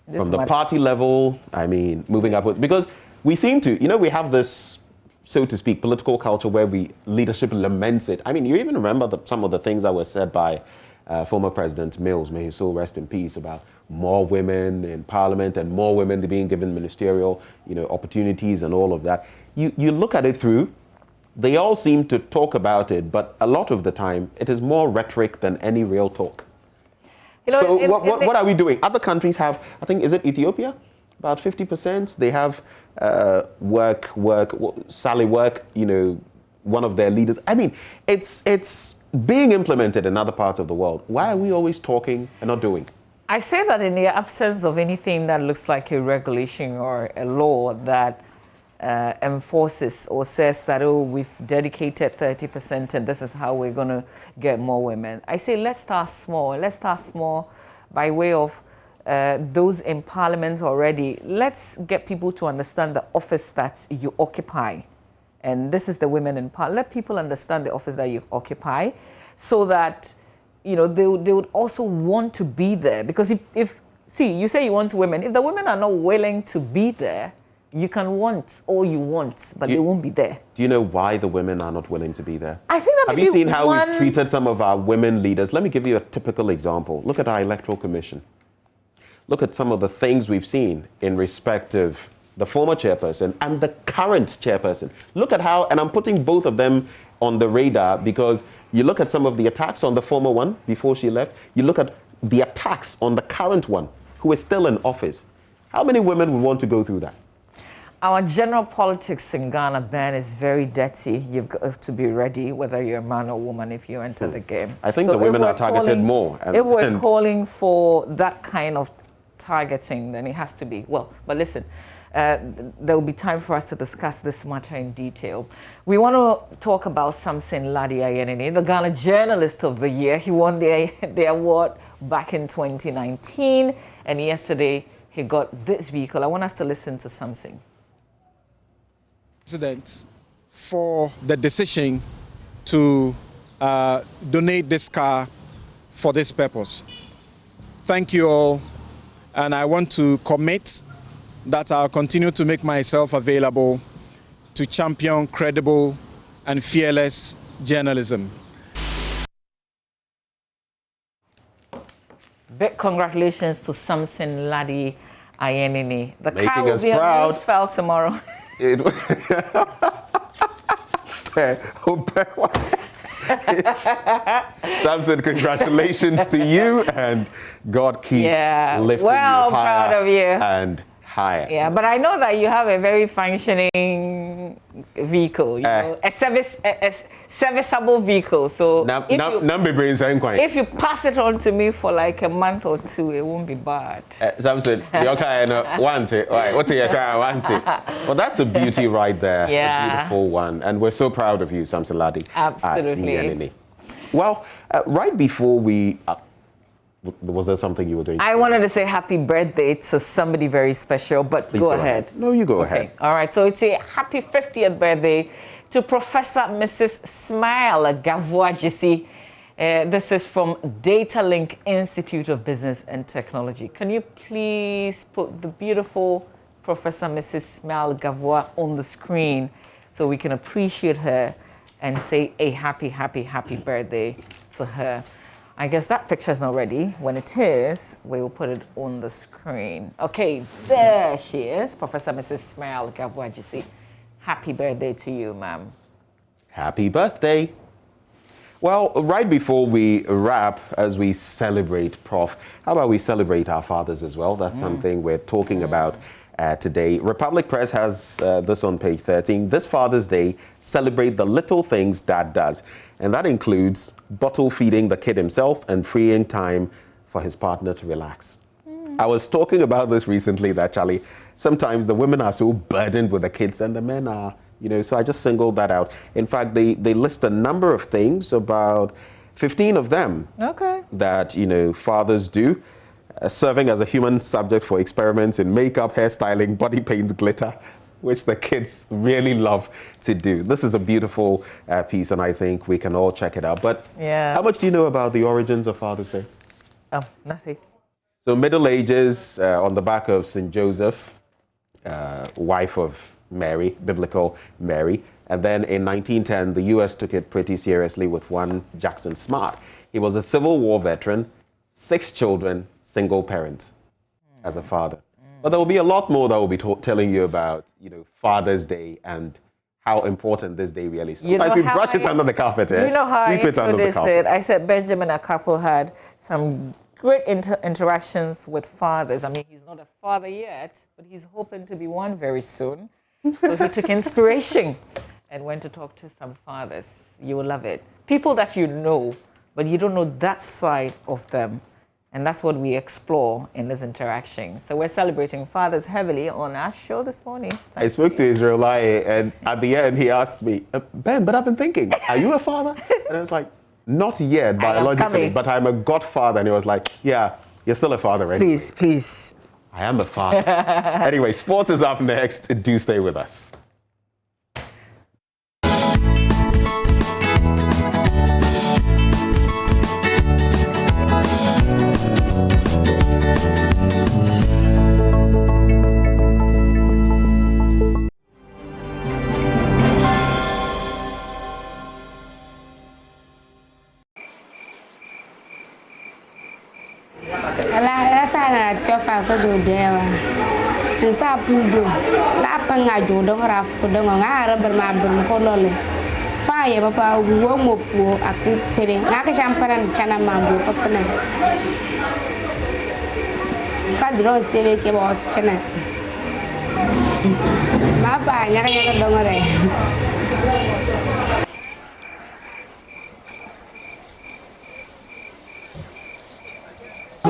the party level, I mean, moving upwards. Because we seem to, we have this, so to speak, political culture where leadership laments it. I mean, you even remember some of the things that were said by former President Mills, may his soul rest in peace, about more women in Parliament and more women being given ministerial, opportunities and all of that. You look at it through, they all seem to talk about it, but a lot of the time it is more rhetoric than any real talk. What are we doing? Other countries have, I think, is it Ethiopia? About 50%. They have Sally work, one of their leaders. I mean, it's being implemented in other parts of the world. Why are we always talking and not doing? I say that in the absence of anything that looks like a regulation or a law that enforces or says that, we've dedicated 30% and this is how we're going to get more women. I say let's start small. Let's start small by way of those in Parliament already. Let's get people to understand the office that you occupy. And this is the women in Parliament. Let people understand the office that you occupy so that they would also want to be there. Because if you say you want women, if the women are not willing to be there, you can want all you want, but they won't be there. Do you know why the women are not willing to be there? I think that Have you seen how we've treated some of our women leaders? Let me give you a typical example. Look at our Electoral Commission. Look at some of the things we've seen in respect of the former chairperson and the current chairperson. Look at how, and I'm putting both of them on the radar because you look at some of the attacks on the former one before she left. You look at the attacks on the current one who is still in office. How many women would want to go through that? Our general politics in Ghana, Ben, is very dirty. You've got to be ready, whether you're a man or woman, if you enter the game. I think the women are targeted more. If we're calling for that kind of targeting, then it has to be. Well, but listen, there will be time for us to discuss this matter in detail. We want to talk about Samson Ladi Ayenini, the Ghana Journalist of the Year. He won the award back in 2019, and yesterday he got this vehicle. I want us to listen to Samson. President for the decision to donate this car for this purpose. Thank you all, and I want to commit that I'll continue to make myself available to champion credible and fearless journalism. Big congratulations to Samson Ladi Ayenini. The Making car will be on news file tomorrow. Samson, congratulations to you, and God keep lifting you higher proud of you. and higher. Yeah, but I know that you have a very functioning vehicle, you know, a serviceable vehicle. So if you pass it on to me for like a month or two, it won't be bad. Samson, your car want it. All right, what's your car want it? Well, that's a beauty right there. Yeah. A beautiful one. And we're so proud of you, Samson Ladi. Absolutely. Well, right before we... was there something you were doing? I wanted to say happy birthday to somebody very special, but Please go ahead. No, you go ahead. All right, so it's a happy 50th birthday to Professor Mrs. Smile Gavoajisi. This is from Data Link Institute of Business and Technology. Can you please put the beautiful Professor Mrs. Smile Gavoa on the screen so we can appreciate her and say a happy, happy, happy birthday to her. I guess that picture is not ready. When it is, we will put it on the screen. Okay, there she is, Professor Mrs. Smile Gavoajisi. Happy birthday to you, ma'am. Happy birthday. Well, right before we wrap, as we celebrate Prof, how about we celebrate our fathers as well? That's something we're talking about today. Republic Press has this on page 13. This Father's Day, celebrate the little things Dad does. And that includes bottle feeding the kid himself and freeing time for his partner to relax. I was talking about this recently, that Charlie, sometimes the women are so burdened with the kids and the men are, you know, so I just singled that out. In fact, they list a number of things, about 15 of them that, you know, fathers do, serving as a human subject for experiments in makeup, hairstyling, body paint, glitter, which the kids really love to do. This is a beautiful piece, and I think we can all check it out. But how much do you know about the origins of Father's Day? Oh, nothing. So Middle Ages, on the back of St. Joseph, wife of Mary, biblical Mary. And then in 1910, the U.S. took it pretty seriously with one Jackson Smart. He was a Civil War veteran, 6 children, single parent as a father. But there will be a lot more that we'll be telling you about, you know, Father's Day and how important this day really is. Sometimes we brush it under the carpet. You know how Sweep it under the carpet. It? I said Benjamin Akapo had some great interactions with fathers. I mean, he's not a father yet, but he's hoping to be one very soon. So he took inspiration and went to talk to some fathers. You will love it. People that you know, but you don't know that side of them. And that's what we explore in this interaction. So we're celebrating fathers heavily on our show this morning. I spoke to Israel and at the end he asked me, Ben, but I've been thinking, are you a father? And I was like, not yet biologically, but I'm a godfather. And he was like, yeah, you're still a father, right? Please, please. I am a father. Anyway, sports is up next. Do stay with us. Chofa ko do dewa nsa pudo la panga do do raf ko do ngara ber ma ber ko lole fa ye papa wo mo po ak pere na ka champaran chana mambo papa na ka dro sebe ke boss chana ma ba nya ka do ngare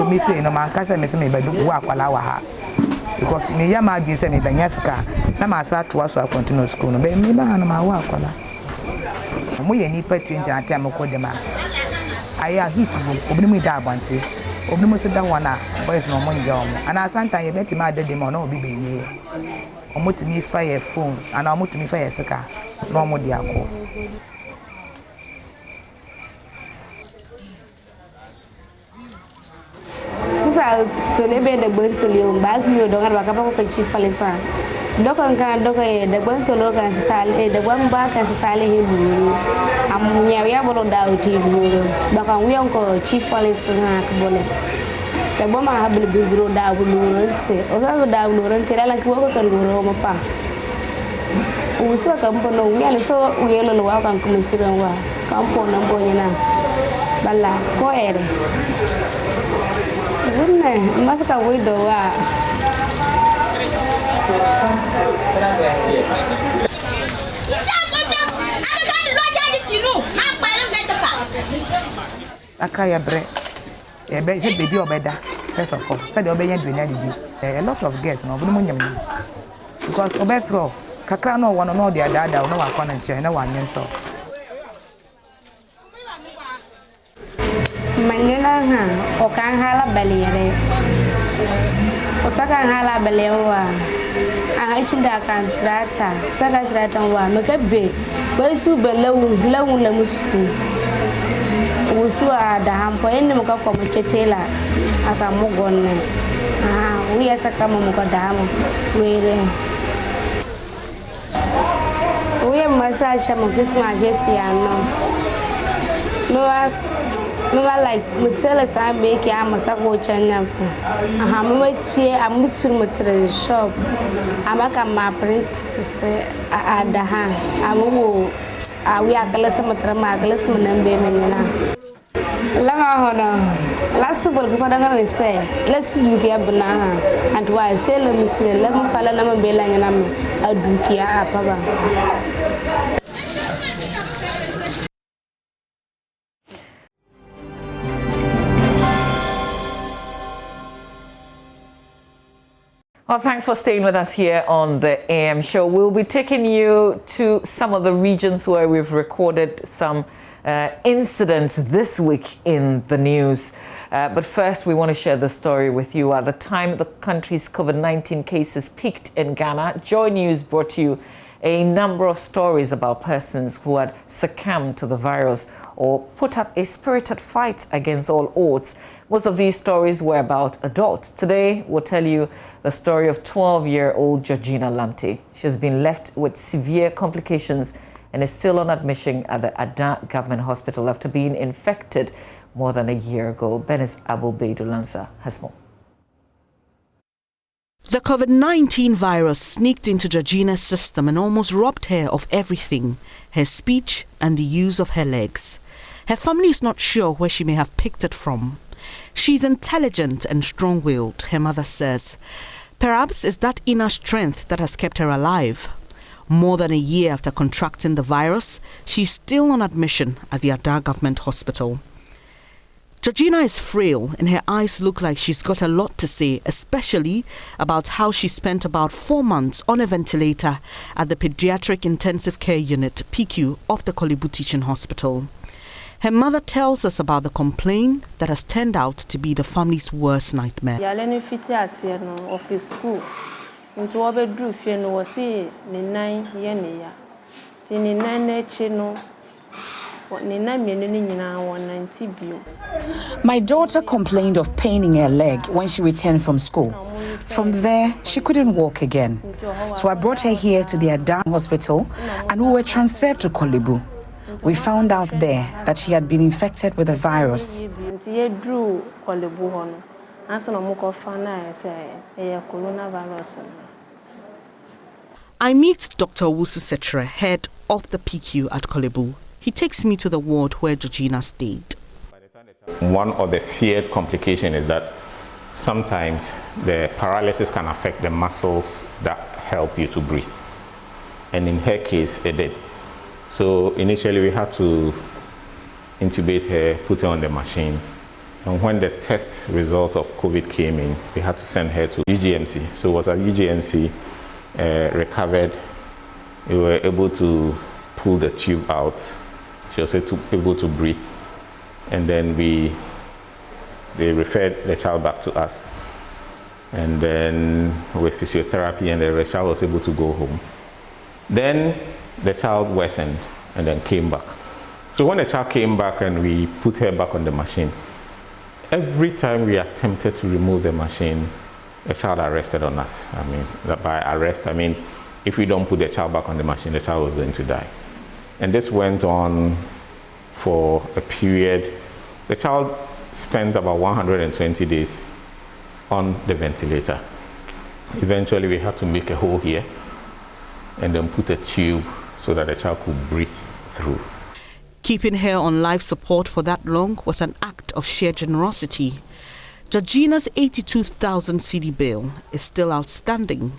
me say no man kasa me say me bedu wa kwala wa ha because me ya ma adwin say me banya sika na ma sa to aso continue school no be me ba na ma wa kwala mo ye ni pa 20 na time ko de ma aya hit bo obini mu da abante obini mu se da wana boys no mo nja omo ana santa ye beti ma de ma na obi be ye omo timi fire phones ana omo timi fire sika na omo di akọ to lebe de bonto le ba ku do ngar ba ka ko ci falesa do kan kan do ko de bonto lo kan sale de bom ba kan sale he bu am nya ya bolo da o ti bu ba kan wi ko ci falesa na ka bole de bom ma habul bi bro da bu lo rente o ga da bu lo rente la ki wo ko kan go mo pa o so ka mpo no wi ani so wi lo wa kan ko misiran wa kan po na bo nyina balla ko ere Wouldn't I? Must go with the akra ya bre baby obeda first of all said obenya dunya didi a lot of girls no obono nyam because obethro kakra no one no dia dada no wa kwa na nche na wa nyenso Mangela ha o kan hala baliere o saka hala balewa a chinda kan trata saka trata wa mekabe we su belewu la musku usu ada hampo ende muka kwa mchetela aka mugonne we saka muka damu wele we massage mukisma jesiano no like mutela sa make ya masako chanya mama chie amutsur mutre shop amaka ma print ada ha amu we akalas mutre ma akalas munambe menina lama hono last bol ko daga se lesu duki abna and why say le misile le mpala na mbela ngena aduki apaba. Well, thanks for staying with us here on the AM show. We'll be taking you to some of the regions where we've recorded some incidents this week in the news. But first, we want to share the story with you. At the time the country's COVID-19 cases peaked in Ghana, JoyNews brought you a number of stories about persons who had succumbed to the virus or put up a spirited fight against all odds. Most of these stories were about adults. Today, we'll tell you the story of 12-year-old Georgina Lanti. She's been left with severe complications and is still on admission at the Ada Government Hospital after being infected more than a year ago. Benis Abulbeidu-Lansa has more. The COVID-19 virus sneaked into Georgina's system and almost robbed her of everything, her speech and the use of her legs. Her family is not sure where she may have picked it from. She's intelligent and strong-willed, her mother says. Perhaps it's that inner strength that has kept her alive. More than a year after contracting the virus, she's still on admission at the Ada Government Hospital. Georgina is frail and her eyes look like she's got a lot to say, especially about how she spent about 4 months on a ventilator at the Pediatric Intensive Care Unit, PQ, of the Kolebu Teaching Hospital. Her mother tells us about the complaint that has turned out to be the family's worst nightmare. My daughter complained of pain in her leg when she returned from school. From there, she couldn't walk again. So I brought her here to the Ada Hospital and we were transferred to Kolebu. We found out there that she had been infected with a virus. I meet Dr. Owusu Setre, head of the PQ at Kolebu. He takes me to the ward where Georgina stayed. One of the feared complications is that sometimes the paralysis can affect the muscles that help you to breathe. And in her case, it did. So initially we had to intubate her, put her on the machine. And when the test result of COVID came in, we had to send her to UGMC. So it was at UGMC, recovered. We were able to pull the tube out. She was able to breathe. And then they referred the child back to us. And then with physiotherapy, and the child was able to go home. Then the child worsened and then came back. So when the child came back and we put her back on the machine, every time we attempted to remove the machine, the child arrested on us. I mean, by arrest, I mean, if we don't put the child back on the machine, the child was going to die. And this went on for a period. The child spent about 120 days on the ventilator. Eventually, we had to make a hole here and then put a tube so that the child could breathe through. Keeping her on life support for that long was an act of sheer generosity. Georgina's 82,000 cedi bill is still outstanding.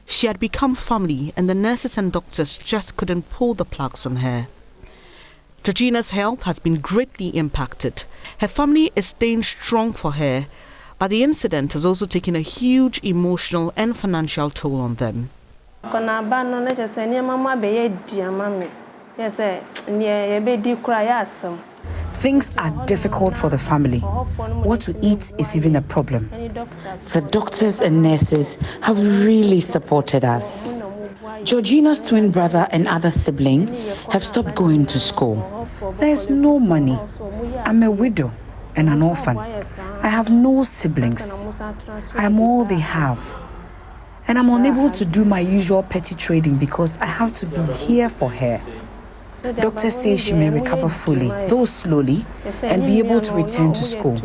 She had become family and the nurses and doctors just couldn't pull the plugs on her. Georgina's health has been greatly impacted. Her family is staying strong for her, but the incident has also taken a huge emotional and financial toll on them. Things are difficult for the family. What to eat is even a problem. The doctors and nurses have really supported us. Georgina's twin brother and other sibling have stopped going to school. There's no money. I'm a widow and an orphan. I have no siblings. I'm all they have. And I'm unable to do my usual petty trading because I have to be here for her. Doctors say she may recover fully, though slowly, and be able to return to school.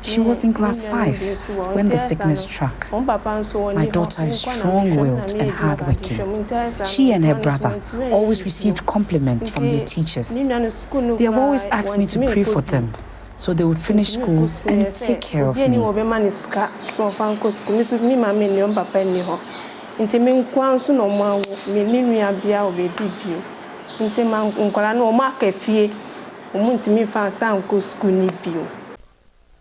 She was in class 5 when the sickness struck. My daughter is strong-willed and hardworking. She and her brother always received compliments from their teachers. They have always asked me to pray for them so they would finish school and take care of me.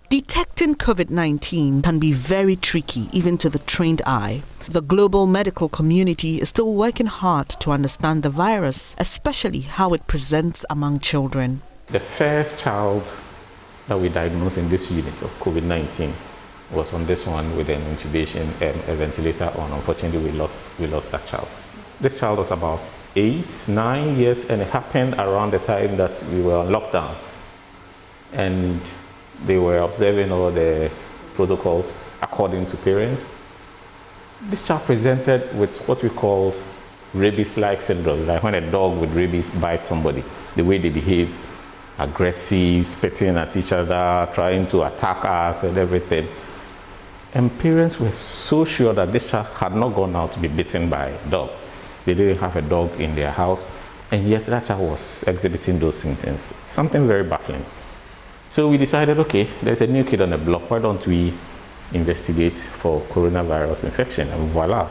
Detecting COVID-19 can be very tricky even to the trained eye. The global medical community is still working hard to understand the virus, especially how it presents among children. The first child that we diagnosed in this unit of COVID-19 was on this one with an intubation and a ventilator on. Unfortunately, we lost that child. This child was about 8, 9 years, and it happened around the time that we were on lockdown. And they were observing all the protocols according to parents. This child presented with what we call rabies-like syndrome, like when a dog with rabies bites somebody, the way they behave, aggressive, spitting at each other, trying to attack us and everything. And parents were so sure that this child had not gone out to be bitten by a dog. They didn't have a dog in their house, and yet that child was exhibiting those symptoms. Something very baffling. So we decided, okay, there's a new kid on the block, why don't we investigate for coronavirus infection? And voila,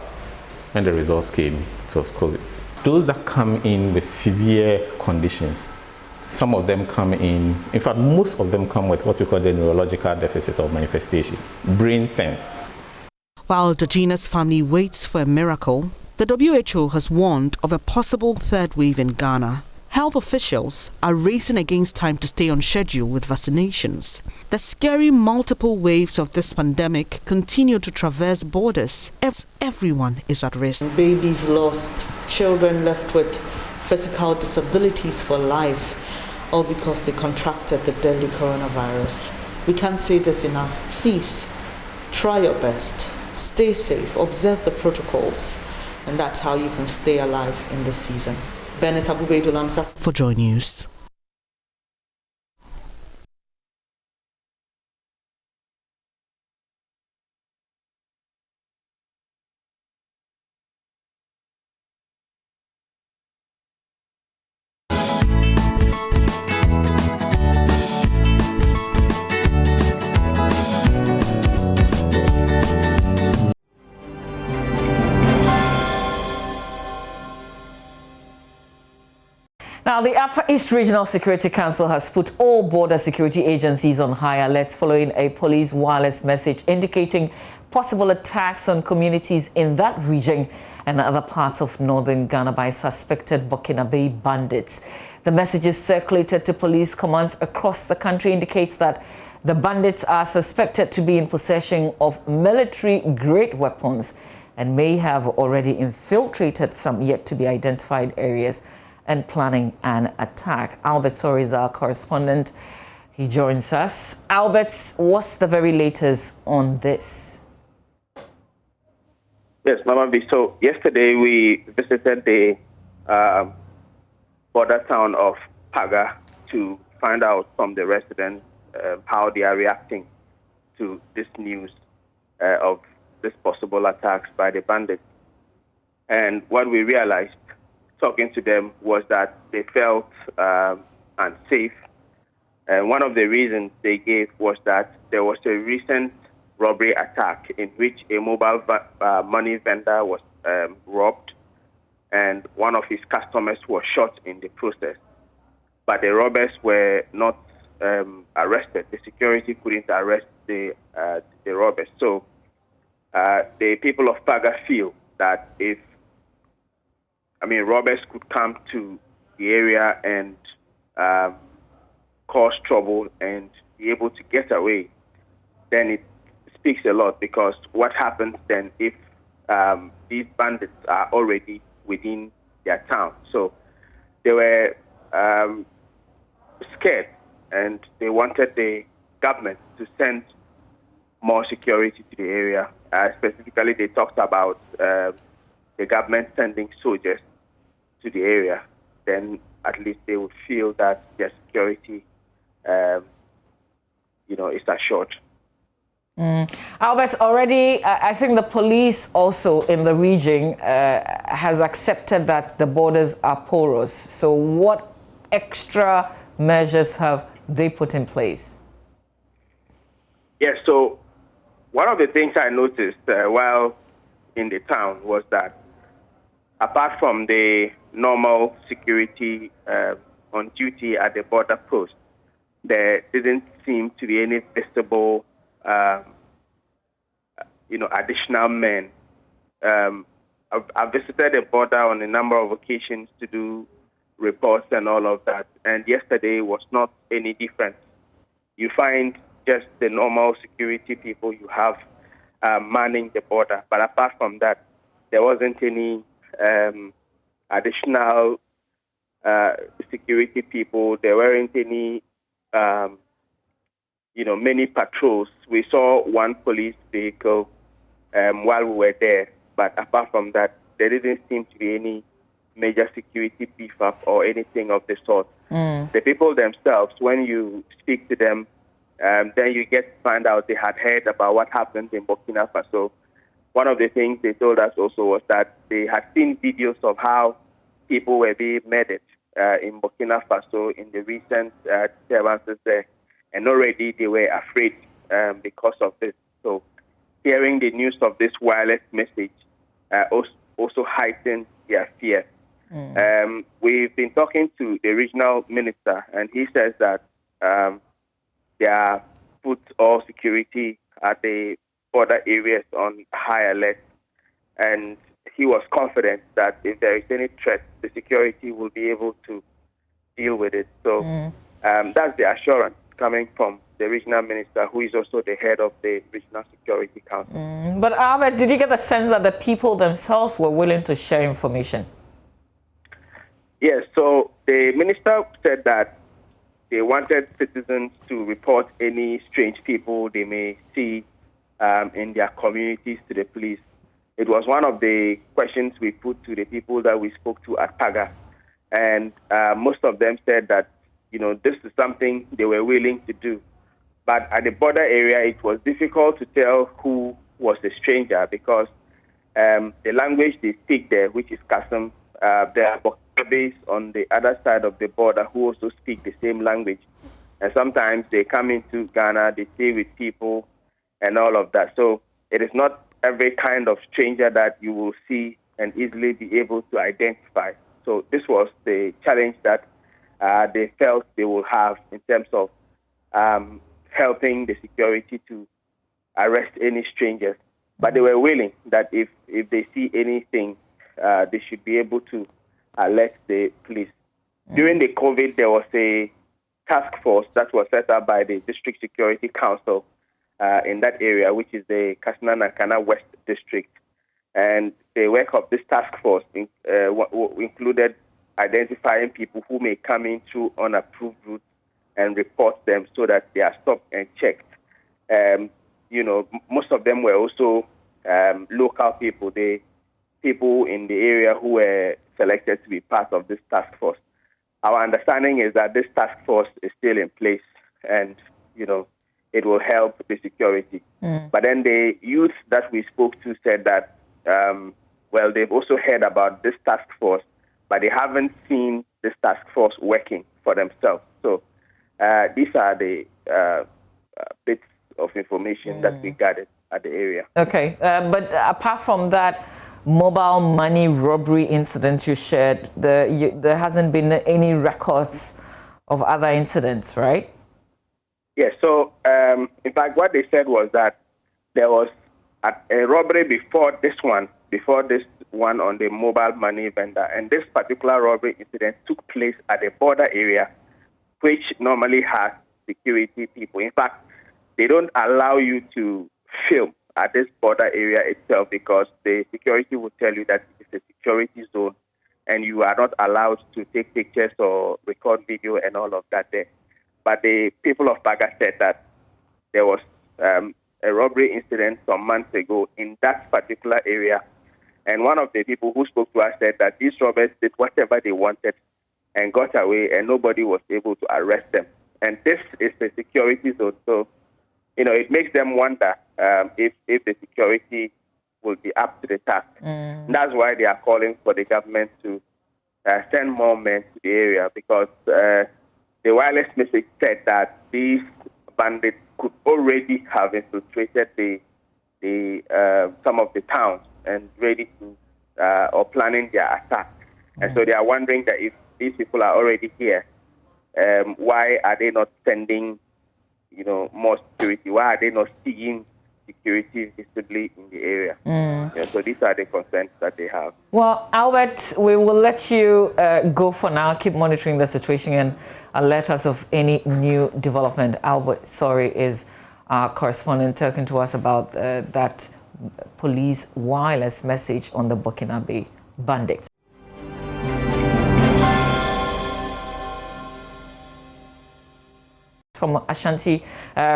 when the results came, it was COVID. Those that come in with severe conditions, some of them come in fact, most of them come with what we call the neurological deficit or manifestation, brain things. While Georgina's family waits for a miracle, the WHO has warned of a possible third wave in Ghana. Health officials are racing against time to stay on schedule with vaccinations. The scary multiple waves of this pandemic continue to traverse borders. Everyone is at risk. Babies lost, children left with physical disabilities for life, all because they contracted the deadly coronavirus. We can't say this enough. Please, try your best. Stay safe, observe the protocols, and that's how you can stay alive in this season. Bennett Abubedulamsa for JoyNews. Now, the Upper East Regional Security Council has put all border security agencies on high alert following a police wireless message indicating possible attacks on communities in that region and other parts of northern Ghana by suspected Burkinabe bandits. The messages circulated to police commands across the country indicates that the bandits are suspected to be in possession of military-grade weapons and may have already infiltrated some yet-to-be-identified areas and planning an attack. Albert Sori is our correspondent. He joins us. Albert, what's the very latest on this? Yes, Mama B. So yesterday we visited the border town of Paga to find out from the residents how they are reacting to this news of this possible attacks by the bandits. And what we realized talking to them was that they felt unsafe. And one of the reasons they gave was that there was a recent robbery attack in which a mobile money vendor was robbed and one of his customers was shot in the process. but the robbers were not arrested. The security couldn't arrest the robbers. So the people of Paga feel that if, robbers could come to the area and cause trouble and be able to get away, then it speaks a lot, because what happens then if these bandits are already within their town? So they were scared, and they wanted the government to send more security to the area. Specifically, they talked about the government sending soldiers to the area. Then at least they would feel that their security, is assured. Albert, already, I think the police also in the region has accepted that the borders are porous. So what extra measures have they put in place? Yes, so one of the things I noticed while in the town was that apart from the normal security on duty at the border post, there didn't seem to be any visible additional men. I've visited the border on a number of occasions to do reports and all of that, and yesterday was not any different. You find just the normal security people you have manning the border, but apart from that, there wasn't any additional security people. There weren't any many patrols. We saw one police vehicle while we were there, but apart from that, there didn't seem to be any major security beef up or anything of the sort. The people themselves, when you speak to them, then you get to find out they had heard about what happened in Burkina Faso. One of the things they told us also was that they had seen videos of how people were being murdered in Burkina Faso in the recent disturbances there. And already they were afraid because of this. So hearing the news of this wireless message also heightened their fear. We've been talking to the regional minister, and he says that they are put all security at the border areas on high alert. And he was confident that if there is any threat, the security will be able to deal with it. So that's the assurance coming from the regional minister, who is also the head of the Regional Security Council. But Albert, did you get the sense that the people themselves were willing to share information? Yes, so the minister said that they wanted citizens to report any strange people they may see in their communities to the police. It was one of the questions we put to the people that we spoke to at Paga, and most of them said that this is something they were willing to do. But at the border area, it was difficult to tell who was the stranger, because the language they speak there, which is Kasem, there are Burkinabés on the other side of the border who also speak the same language. And sometimes they come into Ghana, they stay with people and all of that. So it is not every kind of stranger that you will see and easily be able to identify. So this was the challenge that they felt they will have in terms of helping the security to arrest any strangers. But they were willing that if they see anything, they should be able to alert the police. During the COVID, there was a task force that was set up by the District Security Council in that area, which is the Katsina-Nankana West District. And the work of this task force included identifying people who may come in through unapproved routes and report them so that they are stopped and checked. Most of them were also local people, the people in the area who were selected to be part of this task force. Our understanding is that this task force is still in place, and it will help the security. But then the youth that we spoke to said that they've also heard about this task force, but they haven't seen this task force working for themselves. So these are the bits of information that we gathered at the area. Okay, but apart from that mobile money robbery incident you shared, there hasn't been any records of other incidents, right? Yes. So, in fact, what they said was that there was a robbery before this one on the mobile money vendor, and this particular robbery incident took place at a border area, which normally has security people. In fact, they don't allow you to film at this border area itself because the security will tell you that it's a security zone and you are not allowed to take pictures or record video and all of that there. But the people of Baga said that there was a robbery incident some months ago in that particular area. And one of the people who spoke to us said that these robbers did whatever they wanted and got away, and nobody was able to arrest them. And this is the security zone. So, it makes them wonder if the security will be up to the task. That's why they are calling for the government to send more men to the area, because the wireless message said that these bandits could already have infiltrated some of the towns and ready to or planning their attack. And so they are wondering that if these people are already here, why are they not sending, more security? Why are they not seeing security visibly in the area? So these are the concerns that they have. Well, Albert, we will let you go for now. Keep monitoring the situation and alert us of any new development. Albert, is our correspondent talking to us about that police wireless message on the Burkinabe bandits. From Ashanti,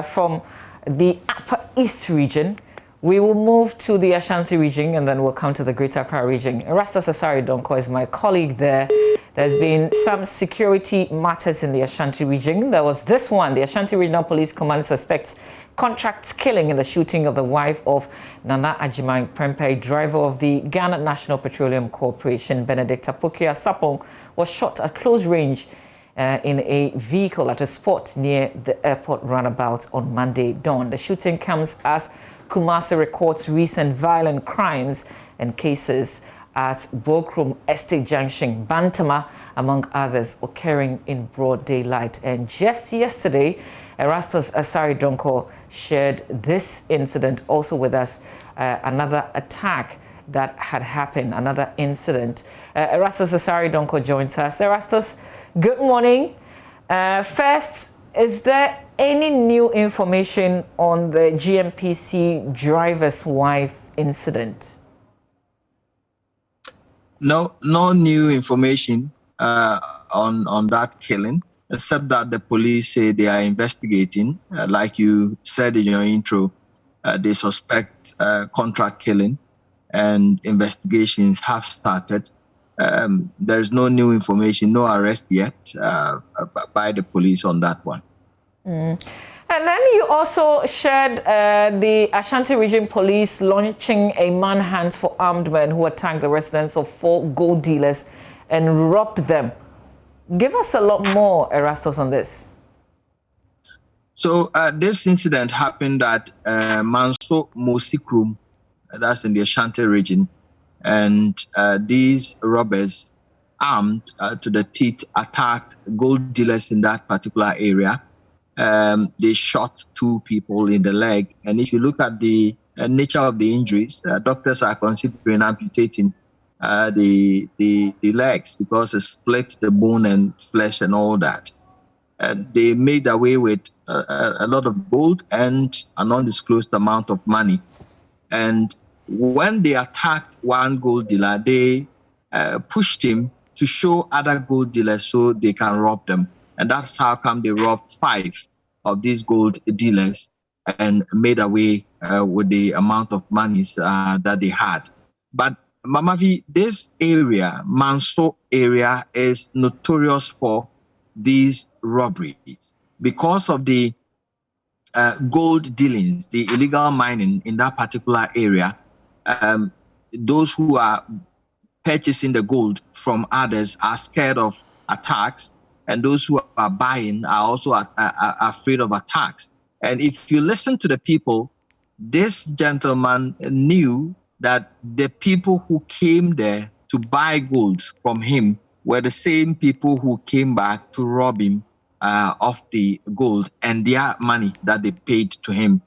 from the Upper East region, we will move to the Ashanti region and then we'll come to the Greater Accra region. Erastus Asari Donko is my colleague there. There's been some security matters in the Ashanti region. There was this one. The Ashanti Regional Police Command suspects contract killing in the shooting of the wife of Nana Agyemang Prempeh, driver of the Ghana National Petroleum Corporation. Benedict Apokia Sapong was shot at close range in a vehicle at a spot near the airport runabout on Monday dawn. The shooting comes as Kumasi records recent violent crimes and cases at Bokrum Estate Junction, Bantama, among others, occurring in broad daylight. And just yesterday, Erastus Asari Donko shared this incident also with us, another attack that had happened, another incident. Erastus Asari Donko joins us. Erastus, good morning. First, is there any new information on the GMPC driver's wife incident? No new information on that killing, except that the police say they are investigating. Like you said in your intro, they suspect contract killing, and investigations have started. There's no new information, no arrest yet by the police on that one. And then you also shared the Ashanti Region Police launching a manhunt for armed men who attacked the residence of 4 gold dealers and robbed them. Give us a lot more, Erastus, on this. So this incident happened at Manso Mosikrum, that's in the Ashanti region. And these robbers, armed to the teeth, attacked gold dealers in that particular area. They shot 2 people in the leg. And if you look at the nature of the injuries, doctors are considering amputating the legs because it split the bone and flesh and all that. They made away with a lot of gold and an undisclosed amount of money. And when they attacked one gold dealer, they pushed him to show other gold dealers so they can rob them. And that's how come they robbed 5 of these gold dealers and made away with the amount of money that they had. But Mamavi, this area, Manso area, is notorious for these robberies because of the gold dealings, the illegal mining in that particular area. Those who are purchasing the gold from others are scared of attacks, and those who are buying are also afraid of attacks. And if you listen to the people, this gentleman knew that the people who came there to buy gold from him were the same people who came back to rob him of the gold and their money that they paid to him.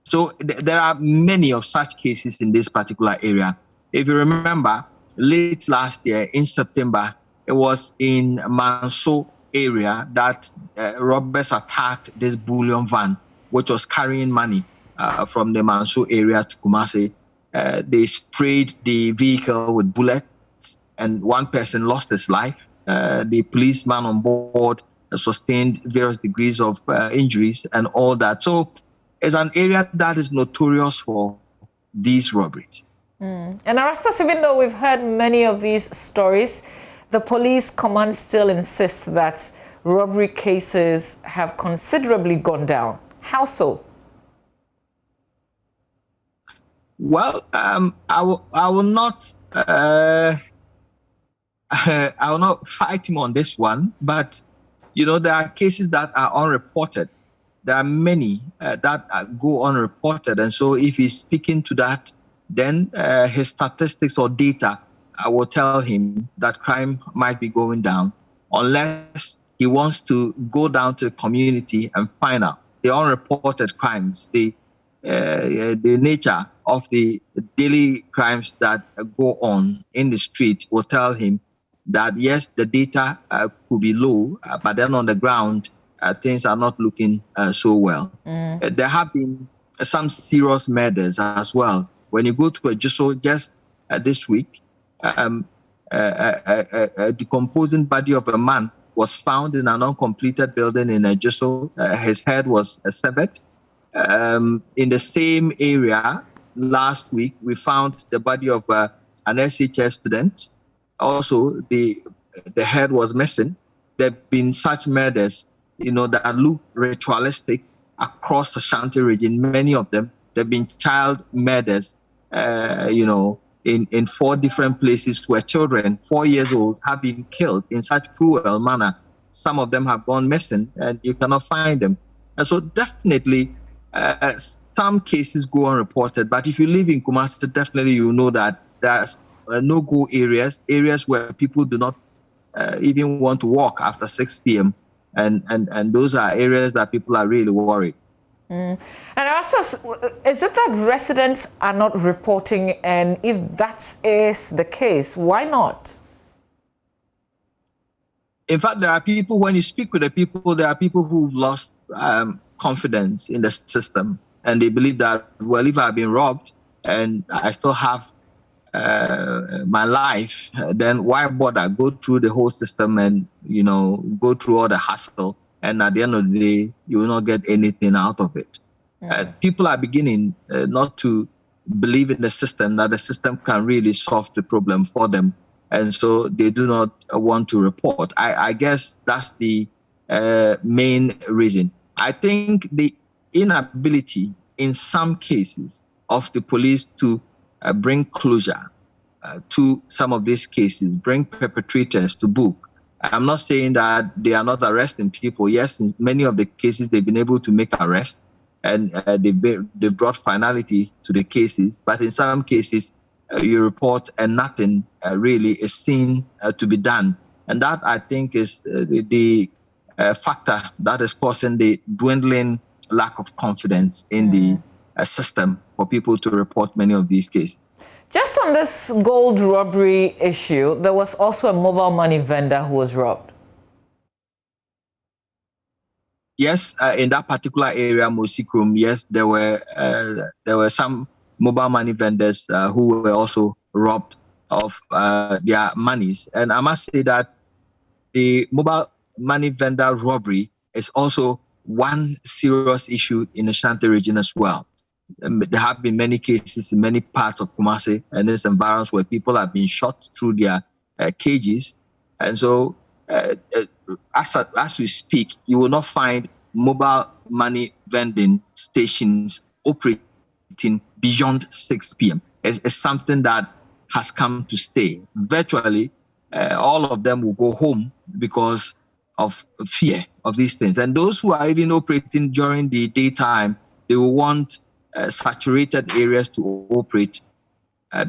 So there are many of such cases in this particular area. If you remember, late last year in September, it was in Manso area that robbers attacked this bullion van, which was carrying money from the Manso area to Kumasi. They sprayed the vehicle with bullets, and one person lost his life. The policeman on board sustained various degrees of injuries and all that. So it's an area that is notorious for these robberies. And Erastus, even though we've heard many of these stories, the police command still insists that robbery cases have considerably gone down. How so? Well, I will not I will not fight him on this one, but you know, there are cases that are unreported. There are many that go unreported, and so if he's speaking to that, then his statistics or data will tell him that crime might be going down, unless he wants to go down to the community and find out the unreported crimes, the nature of the daily crimes that go on in the street will tell him that yes, the data could be low, but then on the ground, things are not looking so well. There have been some serious murders as well. When you go to a just this week, a decomposing body of a man was found in an uncompleted building in a his head was severed. In the same area, last week, we found the body of an SHS student. Also, the head was missing. There have been such murders, you know, that look ritualistic across the Ashanti region. Many of them, there have been child murders, you know, in 4 different places where children, 4 years old, have been killed in such cruel manner. Some of them have gone missing and you cannot find them. And so definitely some cases go unreported. But if you live in Kumasi, definitely you know that there's no-go areas where people do not even want to walk after 6 p.m. And those are areas that people are really worried. And Erastus, is it that residents are not reporting? And if that is the case, why not? In fact, there are people, when you speak with the people, there are people who've lost confidence in the system. And they believe that, well, if I've been robbed and I still have my life, then why bother go through the whole system and, you know, go through all the hassle, and at the end of the day, you will not get anything out of it. People are beginning not to believe in the system, that the system can really solve the problem for them, and so they do not want to report. I guess that's the main reason. I think the inability in some cases of the police to bring closure to some of these cases, bring perpetrators to book. I'm not saying that they are not arresting people. Yes, in many of the cases, they've been able to make arrests and they've brought finality to the cases. But in some cases, you report and nothing really is seen to be done. And that, I think, is the factor that is causing the dwindling lack of confidence in the system for people to report many of these cases. Just on this gold robbery issue, there was also a mobile money vendor who was robbed. Yes, in that particular area, Mosikrum, yes, there were some mobile money vendors who were also robbed of their monies. And I must say that the mobile money vendor robbery is also one serious issue in the Ashanti region as well. There have been many cases in many parts of Kumasi and this environment where people have been shot through their cages. And so as we speak, you will not find mobile money vending stations operating beyond 6 p.m. It's something that has come to stay. Virtually, all of them will go home because of fear of these things. And those who are even operating during the daytime, they will want saturated areas to operate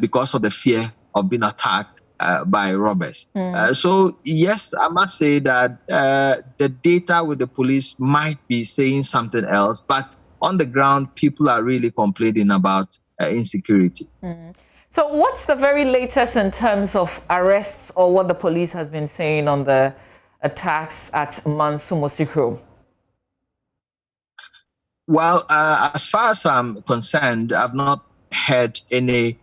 because of the fear of being attacked by robbers. So yes, I must say that the data with the police might be saying something else, but on the ground, people are really complaining about insecurity. So what's the very latest in terms of arrests or what the police has been saying on the attacks at Manso Mosikro? Well, as far as I'm concerned, I've not heard any,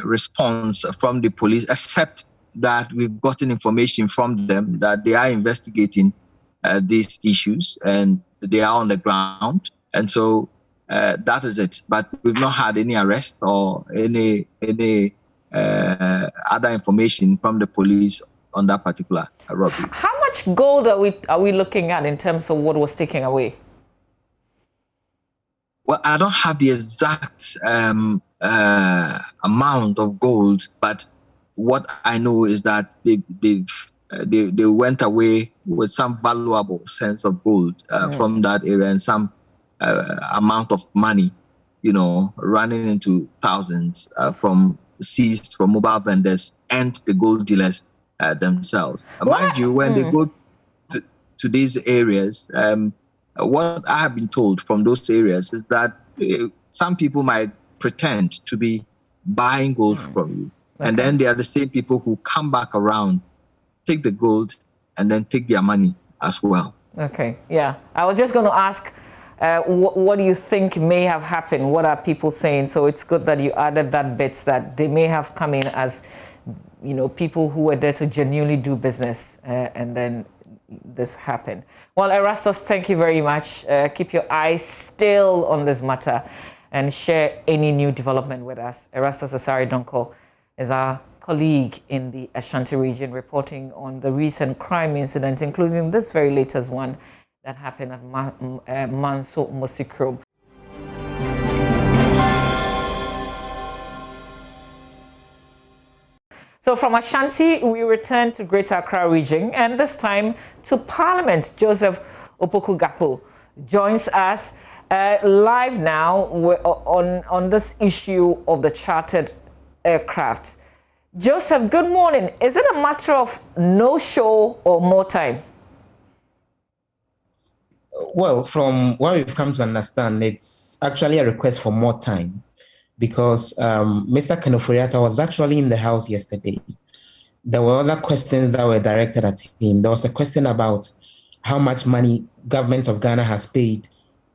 response from the police, except that we've gotten information from them that they are investigating these issues and they are on the ground. And so that is it. But we've not had any arrest or any other information from the police on that particular robbery. How much gold are we looking at in terms of what was taken away? Well, I don't have the exact amount of gold, but what I know is that they went away with some valuable sense of gold from that area and some amount of money, running into thousands seized from mobile vendors and the gold dealers themselves. Mind you, when they go to these areas, what I have been told from those areas is that some people might pretend to be buying gold from you. And then they are the same people who come back around, take the gold, and then take their money as well. Okay, yeah. I was just going to ask, what do you think may have happened? What are people saying? So it's good that you added that bit, that they may have come in as, people who were there to genuinely do business, and then this happened. Well, Erastus, thank you very much. Keep your eyes still on this matter and share any new development with us. Erastus Asari Donko is our colleague in the Ashanti region, reporting on the recent crime incident, including this very latest one that happened at Manso Mosikro. So from Ashanti, we return to Greater Accra region, and this time to Parliament. Joseph Opoku-Gakpo joins us live now on this issue of the chartered aircraft. Joseph, good morning. Is it a matter of no show or more time? Well, from what we've come to understand, it's actually a request for more time, because Mr. Kenoforiata was actually in the House yesterday. There were other questions that were directed at him. There was a question about how much money government of Ghana has paid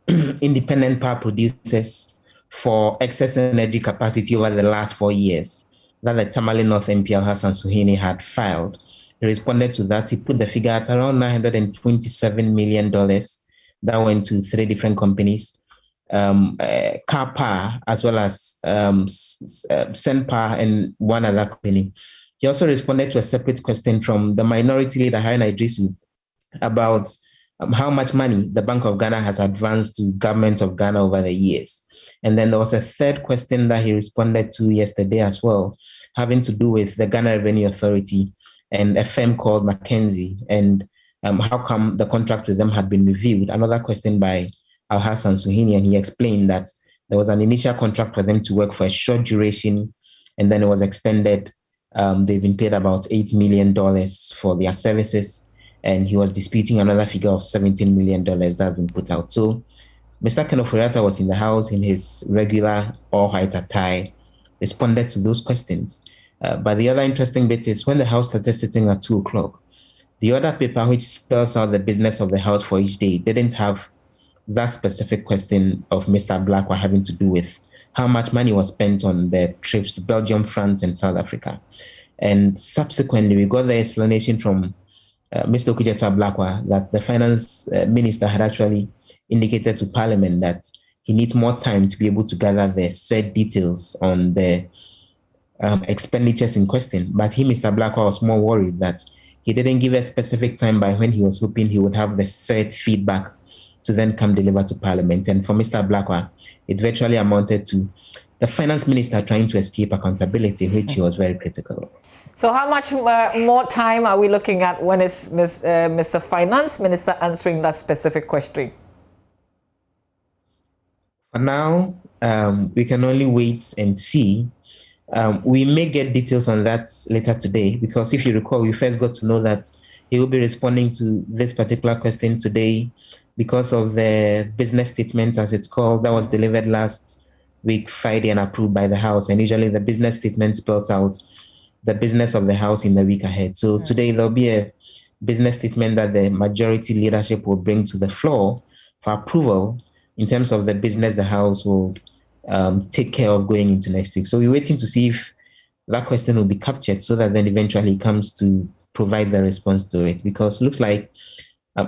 independent power producers for excess energy capacity over the last 4 years that the Tamale North MP Hassan Suhini had filed. He responded to that. He put the figure at around $927 million that went to 3 different companies, Car Power, as well as Send Power and one other company. He also responded to a separate question from the minority leader, Haina Idrisu, about how much money the Bank of Ghana has advanced to government of Ghana over the years. And then there was a third question that he responded to yesterday as well, having to do with the Ghana Revenue Authority and a firm called McKinsey, and how come the contract with them had been reviewed. Another question by Al-Hassan Suhini, and he explained that there was an initial contract for them to work for a short duration, and then it was extended. They've been paid about $8 million for their services, and he was disputing another figure of $17 million that's been put out. So Mr. Kenoforiata was in the House in his regular all-white attire, responded to those questions. But the other interesting bit is when the House started sitting at 2 o'clock, the other paper which spells out the business of the House for each day didn't have that specific question of Mr. Blackwell having to do with how much money was spent on the trips to Belgium, France, and South Africa. And subsequently, we got the explanation from Mr. Okudzeto Blackwell that the finance minister had actually indicated to Parliament that he needs more time to be able to gather the said details on the expenditures in question. But he, Mr. Blackwell, was more worried that he didn't give a specific time by when he was hoping he would have the said feedback to then come deliver to Parliament. And for Mr. Blackwell, it virtually amounted to the finance minister trying to escape accountability, which he was very critical of. So how much more time are we looking at when is Mr. Finance Minister answering that specific question? For now, we can only wait and see. We may get details on that later today, because if you recall, we first got to know that he will be responding to this particular question today because of the business statement, as it's called, that was delivered last week, Friday, and approved by the House. And usually the business statement spells out the business of the House in the week ahead. So today there'll be a business statement that the majority leadership will bring to the floor for approval in terms of the business the House will take care of going into next week. So we're waiting to see if that question will be captured so that then eventually it comes to provide the response to it, because it looks like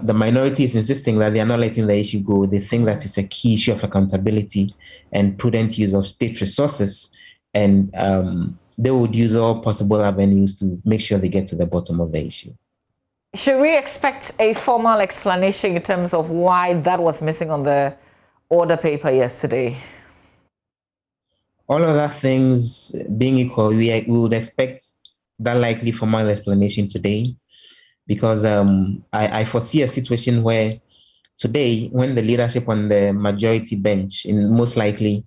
the minority is insisting that they are not letting the issue go. They think that it's a key issue of accountability and prudent use of state resources, and they would use all possible avenues to make sure they get to the bottom of the issue. Should we expect a formal explanation in terms of why that was missing on the order paper yesterday? All other things being equal, we would expect that likely formal explanation today, because I foresee a situation where today, when the leadership on the majority bench, in most likely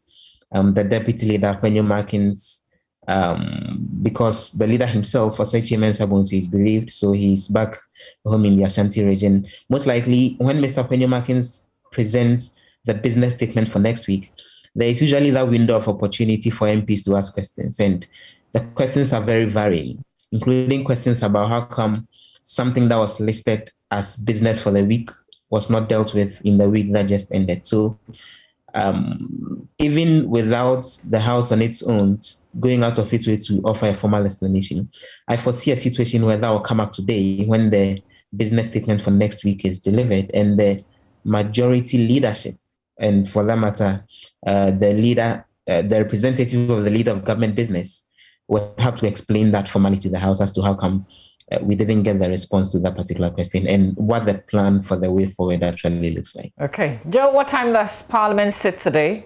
the deputy leader, Penyo Markins, because the leader himself, Osechi Mensah, is bereaved, so he's back home in the Ashanti region. Most likely, when Mr. Penyo Markins presents the business statement for next week, there is usually that window of opportunity for MPs to ask questions, and the questions are very varying, including questions about how come something that was listed as business for the week was not dealt with in the week that just ended. So even without the House on its own going out of its way to offer a formal explanation, I foresee a situation where that will come up today when the business statement for next week is delivered, and the majority leadership, and for that matter, the representative of the leader of government business, will have to explain that formally to the House as to how come we didn't get the response to that particular question and what the plan for the way forward actually looks like. Okay. Joe, what time does Parliament sit today?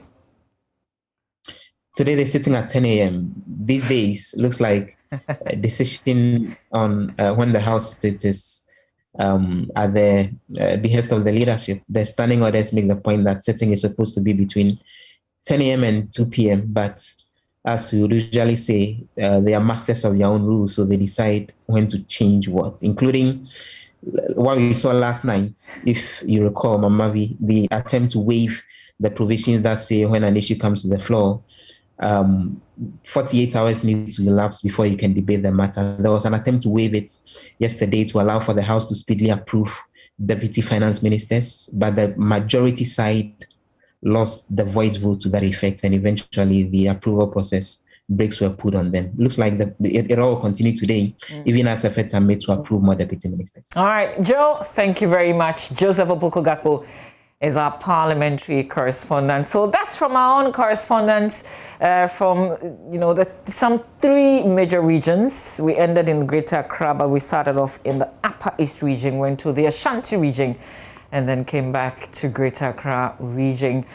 Today they're sitting at 10 a.m. These days, looks like a decision on when the House sits is at the behest of the leadership. The standing orders make the point that sitting is supposed to be between 10 a.m. and 2 p.m. But as we would usually say, they are masters of their own rules, so they decide when to change what, including what we saw last night, if you recall, Mamavi, the attempt to waive the provisions that say when an issue comes to the floor, 48 hours need to elapse before you can debate the matter. There was an attempt to waive it yesterday to allow for the House to speedily approve deputy finance ministers, but the majority side lost the voice vote to that effect, and eventually the approval process brakes were put on them. Looks like it all will continue today, even as efforts are made to approve more deputy ministers. All right, Joe, thank you very much. Joseph Opoku-Gakpo is our parliamentary correspondent. So that's from our own correspondents from, some 3 major regions. We ended in Greater Accra, but we started off in the Upper East region, went to the Ashanti region, and then came back to Greater Accra region.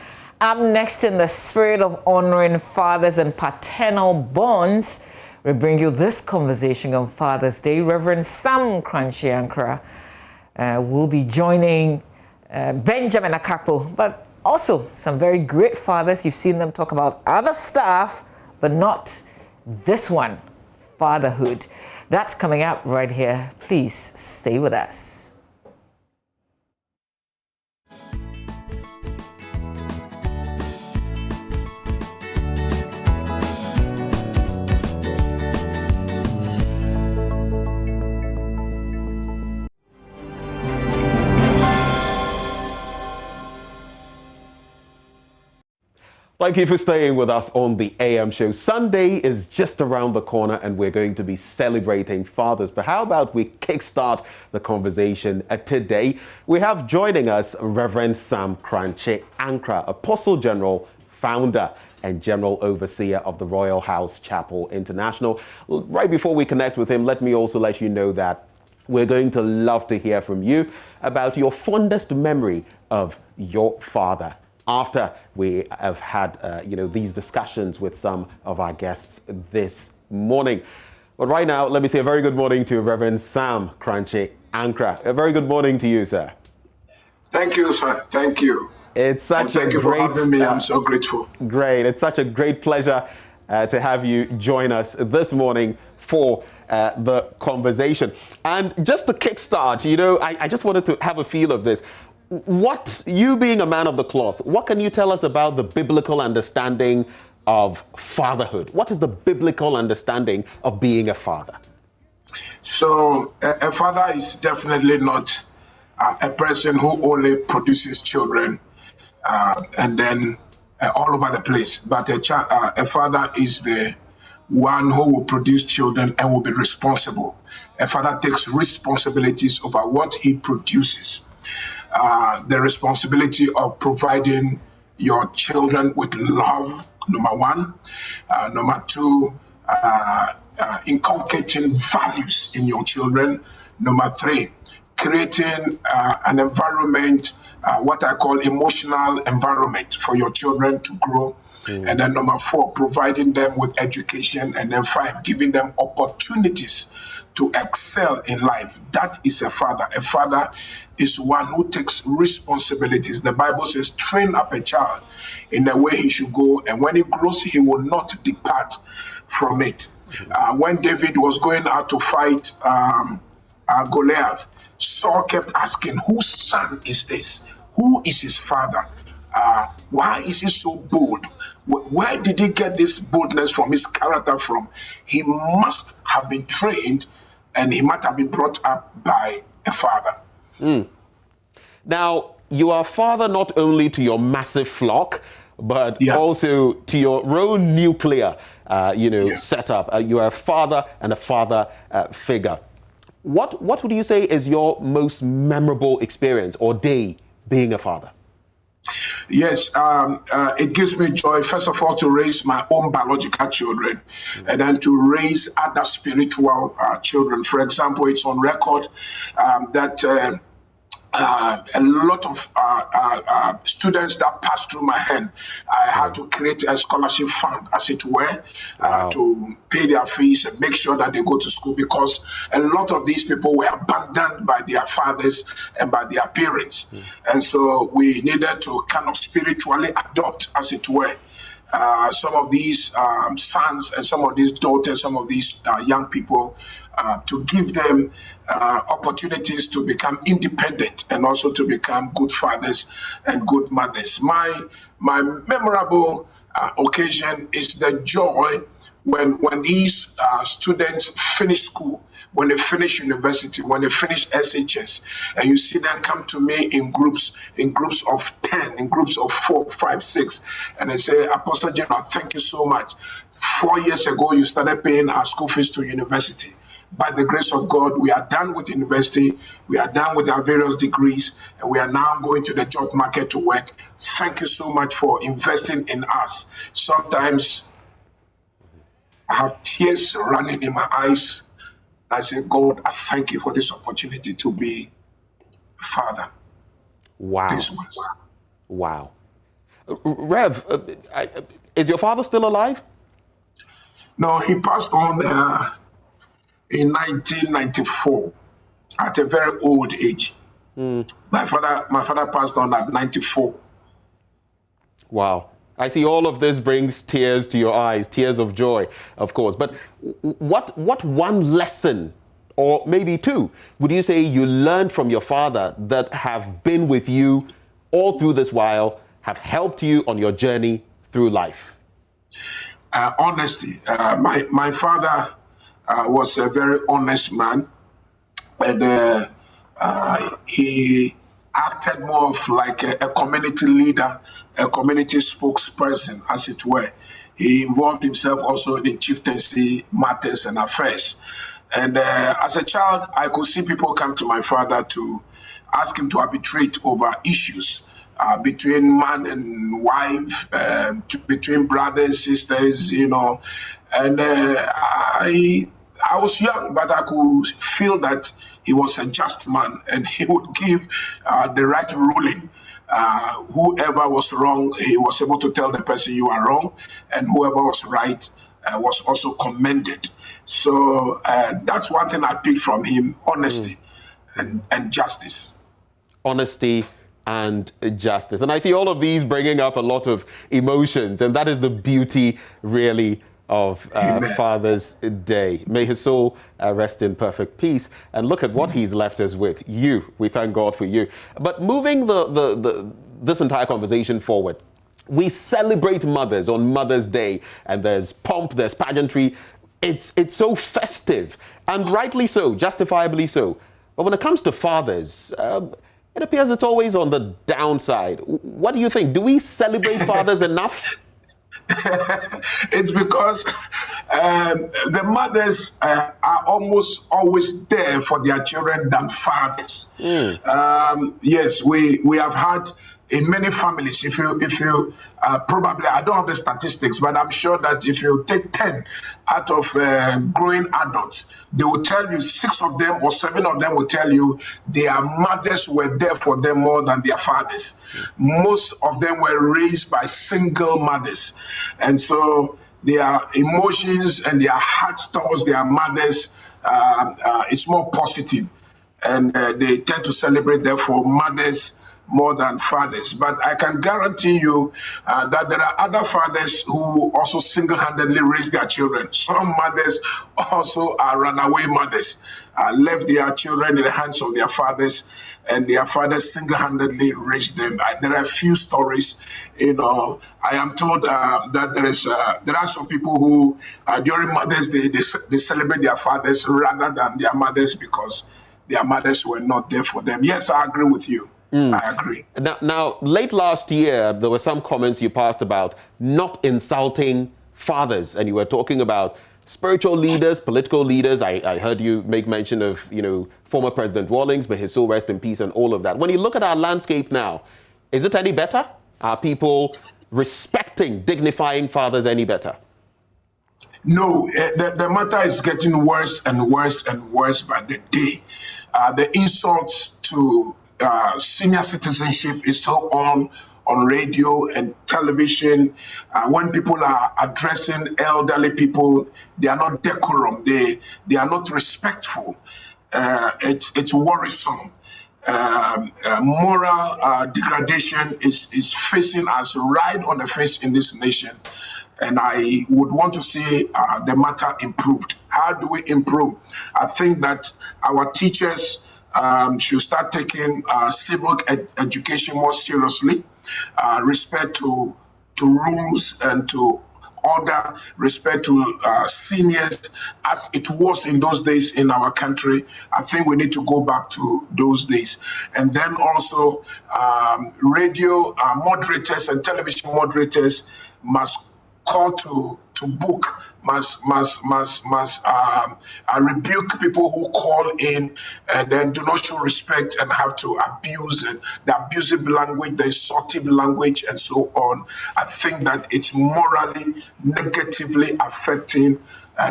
Up next, in the spirit of honoring fathers and paternal bonds, we bring you this conversation on Father's Day. Reverend Sam Kranche will be joining Benjamin Akakpo, but also some very great fathers. You've seen them talk about other stuff, but not this one, fatherhood. That's coming up right here. Please stay with us. Thank you for staying with us on the AM show. Sunday is just around the corner and we're going to be celebrating fathers. But how about we kickstart the conversation today? We have joining us Reverend Sam Kranche Ankra, Apostle General, founder and General Overseer of the Royal House Chapel International. Right before we connect with him, let me also let you know that we're going to love to hear from you about your fondest memory of your father, after we have had these discussions with some of our guests this morning. But right now, let me say a very good morning to Reverend Sam Kranche Ankra. A very good morning to you, sir. Thank you, sir. Thank you. It's such thank a you great, for having me. I'm so grateful. Great. It's such a great pleasure to have you join us this morning for the conversation. And just to kickstart, you know, I just wanted to have a feel of this. What, you being a man of the cloth, what can you tell us about the biblical understanding of fatherhood? What is the biblical understanding of being a father? So a father is definitely not a person who only produces children and then all over the place. But a father is the one who will produce children and will be responsible. A father takes responsibilities over what he produces. The responsibility of providing your children with love, number one. Number two, inculcating values in your children. Number three, creating an environment, what I call emotional environment for your children to grow. And then number four, providing them with education. And then five, giving them opportunities to excel in life. That is a father. A father is one who takes responsibilities. The Bible says, train up a child in the way he should go, and when he grows, he will not depart from it. When David was going out to fight Goliath, Saul kept asking, whose son is this? Who is his father? Why is he so bold? Where did he get this boldness from, his character from? He must have been trained, and he might have been brought up by a father. Now, you are a father not only to your massive flock, but also to your own nuclear, setup. You are a father and a father figure. What would you say is your most memorable experience or day being a father? Yes, it gives me joy, first of all, to raise my own biological children and then to raise other spiritual children. For example, it's on record that a lot of students that passed through my hand, I had to create a scholarship fund, as it were, to pay their fees and make sure that they go to school, because a lot of these people were abandoned by their fathers and by their parents. And so we needed to kind of spiritually adopt, as it were, some of these sons and some of these daughters, some of these young people, to give them opportunities to become independent and also to become good fathers and good mothers. My memorable occasion is the joy when these students finish school, when they finish university, when they finish SHS, and you see them come to me in groups of 10, in groups of 4, 5, 6, and they say, Apostle General, thank you so much. 4 years ago, you started paying our school fees to university. By the grace of God, we are done with university, we are done with our various degrees, and we are now going to the job market to work. Thank you so much for investing in us. Sometimes I have tears running in my eyes. I say, God, I thank you for this opportunity to be a father. Wow. Wow. Rev, is your father still alive? No, he passed on in 1994 at a very old age. My father passed on at 94. Wow. I see all of this brings tears to your eyes, tears of joy, of course. But what one lesson, or maybe two, would you say you learned from your father that have been with you all through this while, have helped you on your journey through life? Honesty. My father was a very honest man, and he acted more of like a community leader, a community spokesperson, as it were. He involved himself also in chieftaincy matters and affairs. And as a child, I could see people come to my father to ask him to arbitrate over issues between man and wife, between brothers, sisters, And I was young, but I could feel that he was a just man, and he would give the right ruling. Whoever was wrong, he was able to tell the person you are wrong, and whoever was right was also commended. So that's one thing I picked from him: honesty and justice. Honesty and justice. And I see all of these bringing up a lot of emotions, and that is the beauty, really, of Father's Day. May his soul rest in perfect peace. And look at what he's left us with. You. We thank God for you. But moving this entire conversation forward, we celebrate mothers on Mother's Day, and there's pomp, there's pageantry. It's so festive, and rightly so, justifiably so. But when it comes to fathers, it appears it's always on the downside. What do you think? Do we celebrate fathers enough? It's because the mothers are almost always there for their children than fathers. Yes, we have had in many families, if you probably, I don't have the statistics, but I'm sure that if you take 10 out of growing adults, they will tell you 6 of them or 7 of them will tell you their mothers were there for them more than their fathers. Most of them were raised by single mothers. And so their emotions and their hearts towards their mothers is more positive. And they tend to celebrate, therefore, mothers more than fathers. But I can guarantee you that there are other fathers who also single-handedly raise their children. Some mothers also are runaway mothers, left their children in the hands of their fathers, and their fathers single-handedly raised them. There are a few stories. I am told that there are some people who during Mother's Day they celebrate their fathers rather than their mothers because their mothers were not there for them. Yes, I agree with you. I agree. Now, late last year, there were some comments you passed about not insulting fathers, and you were talking about spiritual leaders, political leaders. I heard you make mention of, former President Rawlings, may his soul rest in peace, and all of that. When you look at our landscape now, is it any better? Are people respecting, dignifying fathers any better? No, the matter is getting worse and worse and worse by the day. The insults to senior citizenship is so on radio and television. When people are addressing elderly people, they are not decorum. They are not respectful. It's worrisome. Moral degradation is facing us right on the face in this nation. And I would want to see the matter improved. How do we improve? I think that our teachers should start taking civic education more seriously, respect to rules and to order, respect to seniors, as it was in those days in our country. I think we need to go back to those days. And then also radio moderators and television moderators must call to book, must rebuke people who call in and then do not show respect and have to abuse and the abusive language, the insultive language, and so on. I think that it's morally negatively affecting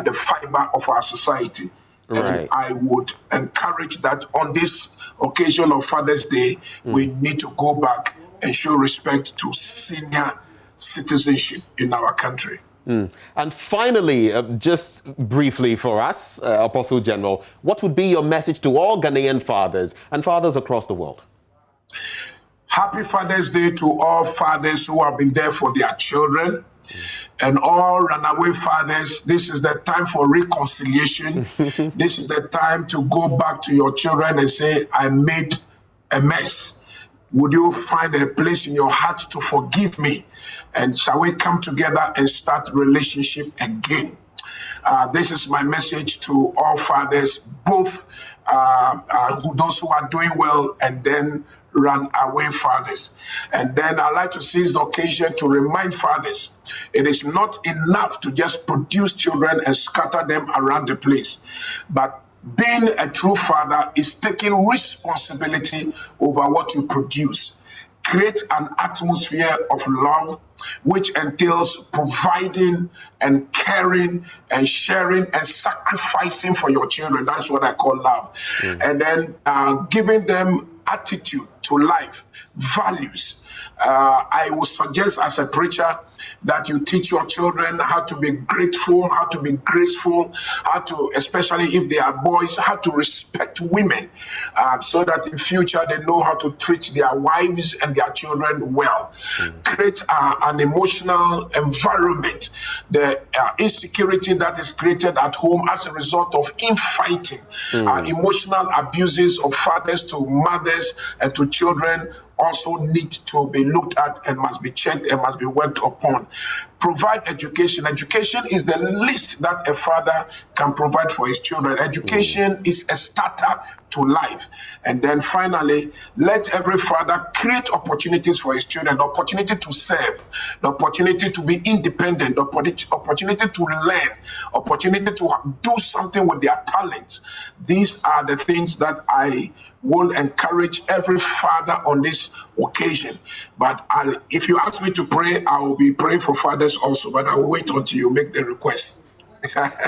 the fiber of our society. Right. And I would encourage that on this occasion of Father's Day, we need to go back and show respect to senior citizenship in our country. And finally, just briefly for us, Apostle General, what would be your message to all Ghanaian fathers and fathers across the world? Happy Father's Day to all fathers who have been there for their children and all runaway fathers. This is the time for reconciliation. This is the time to go back to your children and say, I made a mess. Would you find a place in your heart to forgive me? And shall we come together and start relationship again? This is my message to all fathers, both those who are doing well and then run away fathers. And then I'd like to seize the occasion to remind fathers, it is not enough to just produce children and scatter them around the place, but being a true father is taking responsibility over what you produce. Create an atmosphere of love, which entails providing and caring and sharing and sacrificing for your children. That's what I call love. And then giving them attitude to life, values, I would suggest as a preacher that you teach your children how to be grateful, how to be graceful, how to, especially if they are boys, how to respect women, so that in future they know how to treat their wives and their children well. Create an emotional environment. The insecurity that is created at home as a result of infighting, emotional abuses of fathers to mothers and to children also need to be looked at and must be checked and must be worked upon. Provide education. Education is the least that a father can provide for his children. Education is a starter to life. And then finally, let every father create opportunities for his children, the opportunity to serve, the opportunity to be independent, the opportunity to learn, opportunity to do something with their talents. These are the things that I will encourage every father on this occasion. But if you ask me to pray, I will be praying for fathers also, but I will wait until you make the request.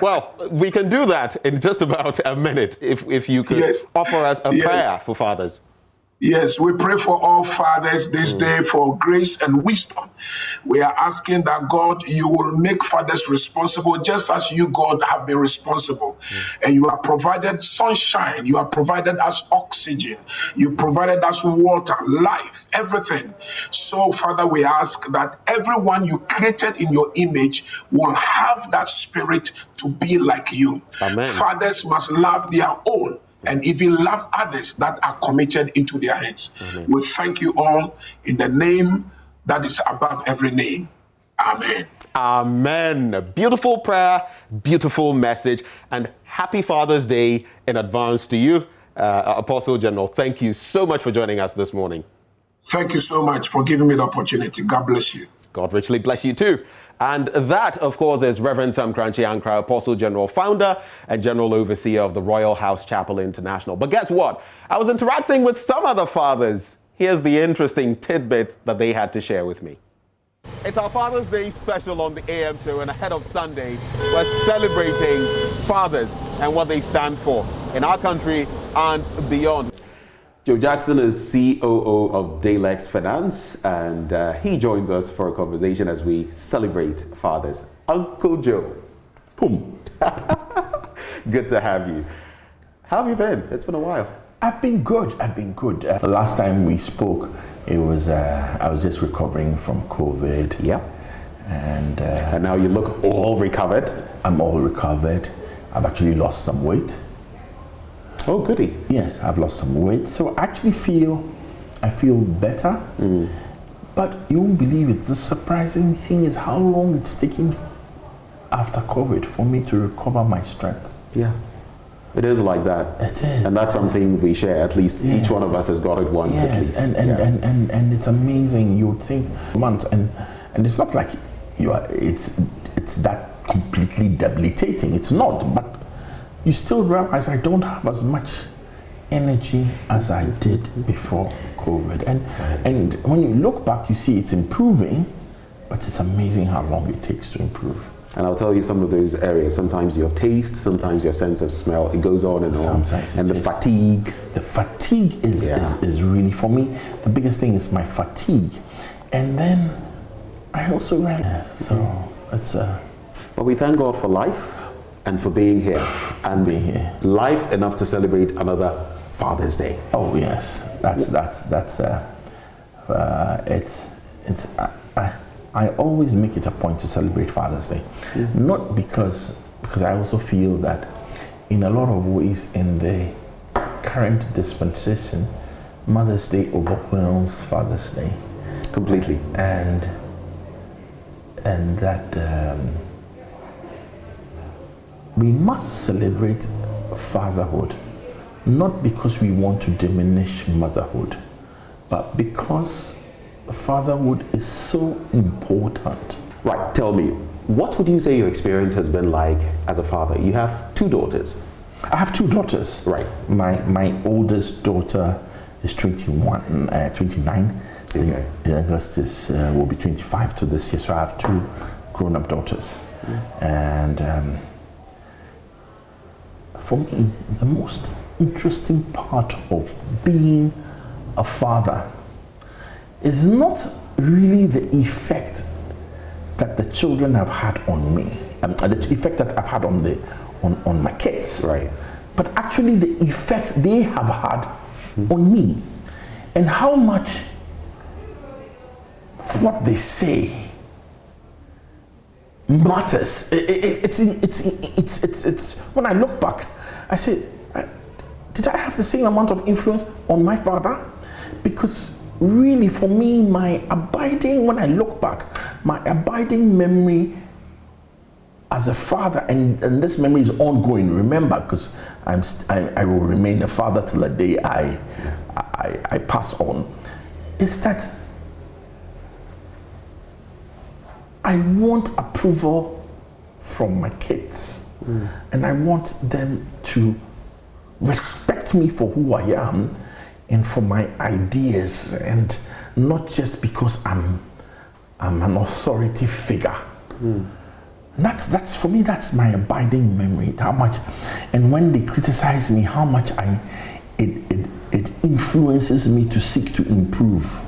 Well, we can do that in just about a minute if you could offer us a prayer for fathers. Yes, we pray for all fathers this day for grace and wisdom. We are asking that God, you will make fathers responsible just as you, God, have been responsible. And you have provided sunshine, you have provided us oxygen, you provided us water, life, everything. So, Father, we ask that everyone you created in your image will have that spirit to be like you. Amen. Fathers must love their own and even love others that are committed into their hands. Amen. We thank you all in the name that is above every name. Amen. Amen. Beautiful prayer, beautiful message, and happy Father's Day in advance to you, Apostle General. Thank you so much for joining us this morning. Thank you so much for giving me the opportunity. God bless you. God richly bless you too. And that, of course, is Reverend Sam Kranchi Ankra, Apostle General, founder and General Overseer of the Royal House Chapel International. But guess what? I was interacting with some other fathers. Here's the interesting tidbit that they had to share with me. It's our Father's Day special on the AM show, and ahead of Sunday, we're celebrating fathers and what they stand for in our country and beyond. Joe Jackson is COO of Daylex Finance, and he joins us for a conversation as we celebrate fathers. Uncle Joe, boom. Good to have you. How have you been? It's been a while. I've been good. The last time we spoke, it was I was just recovering from COVID. Yeah. And now you look all recovered. I'm all recovered. I've actually lost some weight. Oh, goody. Yes, I've lost some weight. So I actually feel better. But you won't believe it. The surprising thing is how long it's taken after COVID for me to recover my strength. Yeah. It is like that. It is. And that's something we share. At least each one of us has got it once at least. And it's amazing. You would think months, and it's not like you are. It's that completely debilitating. It's not. But you still realize I don't have as much energy as I did before COVID. And when you look back, you see it's improving, but it's amazing how long it takes to improve. And I'll tell you some of those areas. Sometimes your taste, sometimes your sense of smell, it goes on and on. And the fatigue. The fatigue is really, for me, the biggest thing is my fatigue. And then I also ran. So it's But we thank God for life and for being here. And being here. Life enough to celebrate another Father's Day. Oh yes, I always make it a point to celebrate Father's Day. Not because I also feel that in a lot of ways in the current dispensation, Mother's Day overwhelms Father's Day. Completely. And that we must celebrate fatherhood, not because we want to diminish motherhood, but because fatherhood is so important. Right, tell me, what would you say your experience has been like as a father? You have 2 daughters. I have 2 daughters. Right. My oldest daughter is 29. Okay. In August will be 25 to this year, so I have 2 grown-up daughters. And for me, the most interesting part of being a father is not really the effect that the children have had on me, the effect that I've had on my kids, right? But actually the effect they have had on me, and how much what they say matters. It's when I look back, I say, did I have the same amount of influence on my father? Because really, for me, when I look back, my abiding memory as a father, and this memory is ongoing, remember, because I will remain a father till the day I pass on, is that I want approval from my kids, and I want them to respect me for who I am and for my ideas, and not just because I'm an authority figure. That's for me, that's my abiding memory, how much, and when they criticize me, how much it influences me to seek to improve.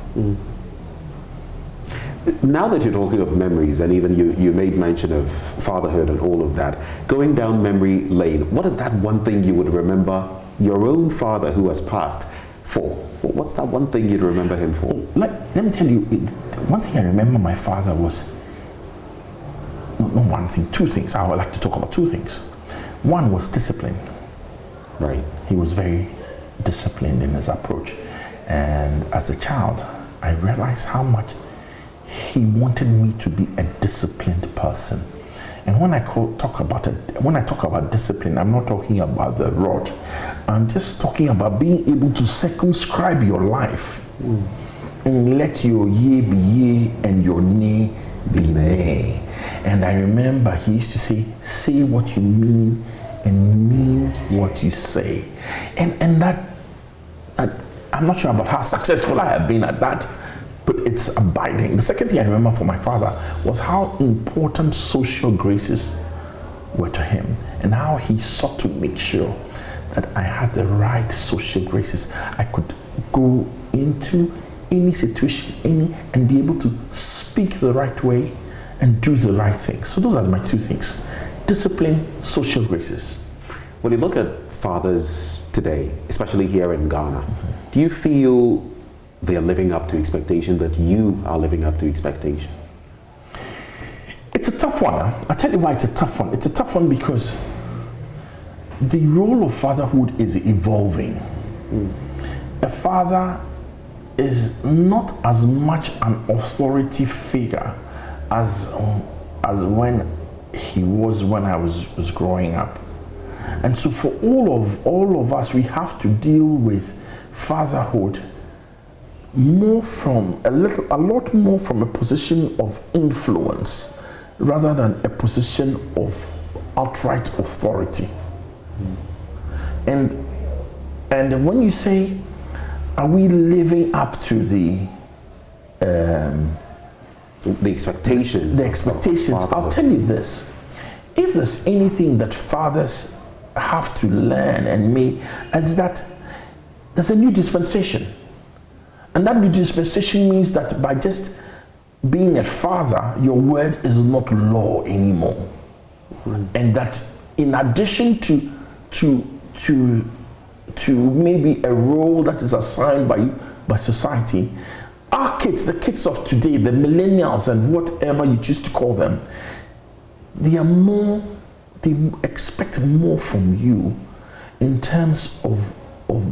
Now that you're talking of memories, and even you made mention of fatherhood and all of that, going down memory lane, what is that one thing you would remember your own father who has passed for? What's that one thing you'd remember him for? Let me tell you, one thing I remember my father was, not one thing, two things. I would like to talk about two things. One was discipline. Right. He was very disciplined in his approach. And as a child, I realized how much he wanted me to be a disciplined person. And when I talk about discipline, I'm not talking about the rod. I'm just talking about being able to circumscribe your life and let your yea be yea and your nay be nay. And I remember he used to say what you mean and mean what you say. And that I'm not sure about how successful I have been at that, but it's abiding. The second thing I remember from my father was how important social graces were to him, and how he sought to make sure that I had the right social graces. I could go into any situation, and be able to speak the right way and do the right thing. So those are my two things: discipline, social graces. When you look at fathers today, especially here in Ghana, do you feel they are living up to expectation, that you are living up to expectation? It's a tough one. I'll tell you why it's a tough one. It's a tough one because the role of fatherhood is evolving. A father is not as much an authority figure as when he was when I was growing up. And so for all of us, we have to deal with fatherhood more from a lot more from a position of influence rather than a position of outright authority. And when you say, are we living up to the expectations? The expectations. I'll tell you this: if there's anything that fathers have to learn and is that there's a new dispensation. And that new dispensation means that by just being a father, your word is not law anymore. And that in addition to maybe a role that is assigned by society, our kids, the kids of today, the millennials and whatever you choose to call them, they expect more from you in terms of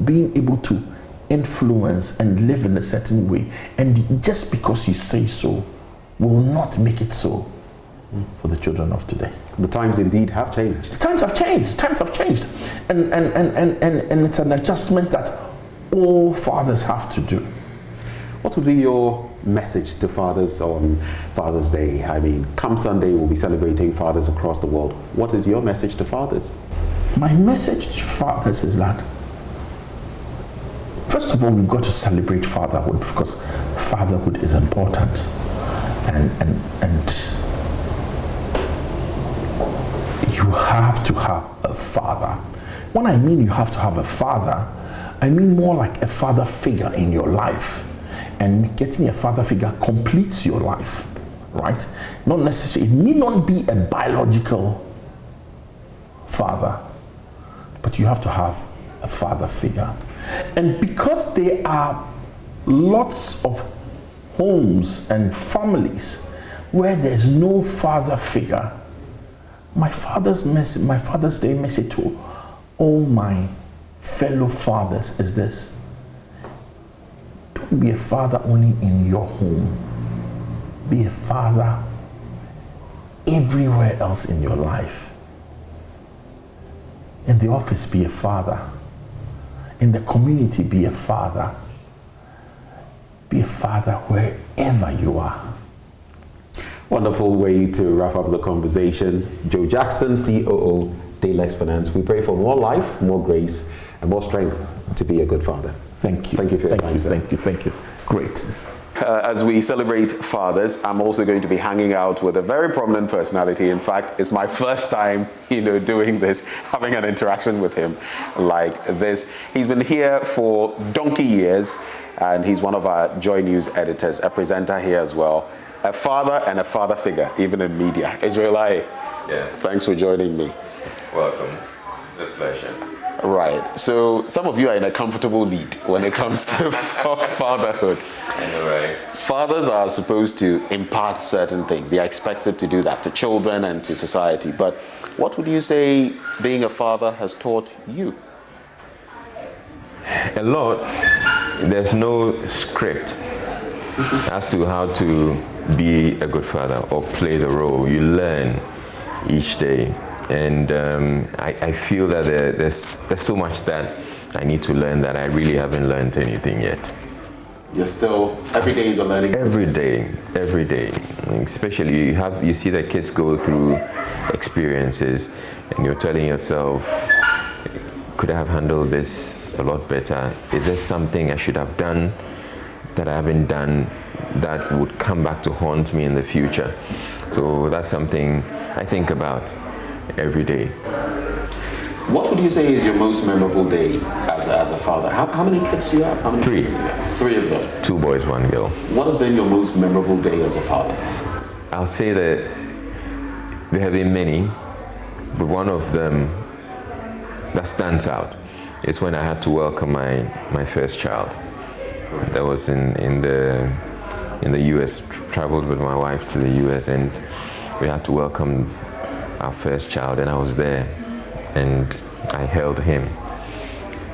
being able to influence and live in a certain way, and just because you say so will not make it so for the children of today. The times indeed have changed. The times have changed. Times have changed, and it's an adjustment that all fathers have to do. What would be your message to fathers on Father's Day? I mean, come Sunday, we'll be celebrating fathers across the world. What is your message to fathers? My message to fathers is that, first of all, we've got to celebrate fatherhood, because fatherhood is important, and you have to have a father. When I mean you have to have a father, I mean more like a father figure in your life. And getting a father figure completes your life, right? Not necessarily, it need not be a biological father, but you have to have a father figure. And because there are lots of homes and families where there's no father figure, my Father's Day message to all my fellow fathers is this: don't be a father only in your home, be a father everywhere else in your life. In the office, be a father. In the community, be a father. Be a father wherever you are. Wonderful way to wrap up the conversation. Joe Jackson, COO, Daylex Finance. We pray for more life, more grace, and more strength to be a good father. Thank you. Thank you for your time. Thank you. Great. As we celebrate fathers, I'm also going to be hanging out with a very prominent personality. In fact, it's my first time, doing this, having an interaction with him like this. He's been here for donkey years, and he's one of our JoyNews editors, a presenter here as well. A father and a father figure, even in media. Israelai, thanks for joining me. Welcome. It's a pleasure. Right. So some of you are in a comfortable lead when it comes to fatherhood. I know, right? Fathers are supposed to impart certain things. They are expected to do that to children and to society. But what would you say being a father has taught you? A lot. There's no script as to how to be a good father or play the role. You learn each day. And I feel that there's so much that I need to learn that I really haven't learned anything yet. You're still, every day is a learning process. Every day. Especially you see that kids go through experiences and you're telling yourself, could I have handled this a lot better? Is there something I should have done that I haven't done that would come back to haunt me in the future? So that's something I think about every day. What would you say is your most memorable day as a father? How many kids do you have? How many? Three of them. 2 boys, 1 girl. What has been your most memorable day as a father? I'll say that there have been many, but one of them that stands out is when I had to welcome my first child. That was in the US. Traveled with my wife to the US, and we had to welcome our first child, and I was there and I held him.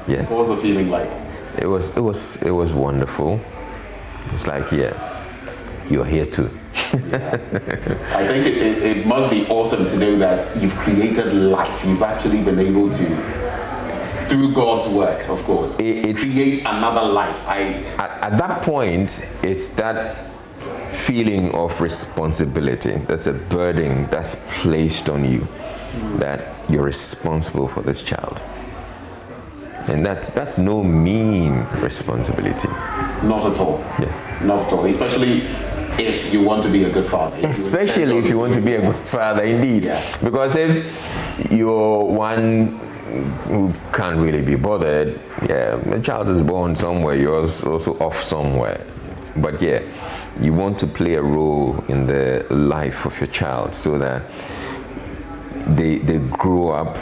Yes. What was the feeling like? It was wonderful. It's like, you're here too. I think it must be awesome to know that you've created life. You've actually been able to, through God's work, of course, create another life. At that point, it's that feeling of responsibility. That's a burden that's placed on you, that you're responsible for this child. And that's no mean responsibility. Not at all. Yeah. Not at all. Especially if you want to be a good father. Especially if you want to be a good father, indeed. Yeah. Because if you're one who can't really be bothered, the child is born somewhere, you're also off somewhere. But you want to play a role in the life of your child so that they grow up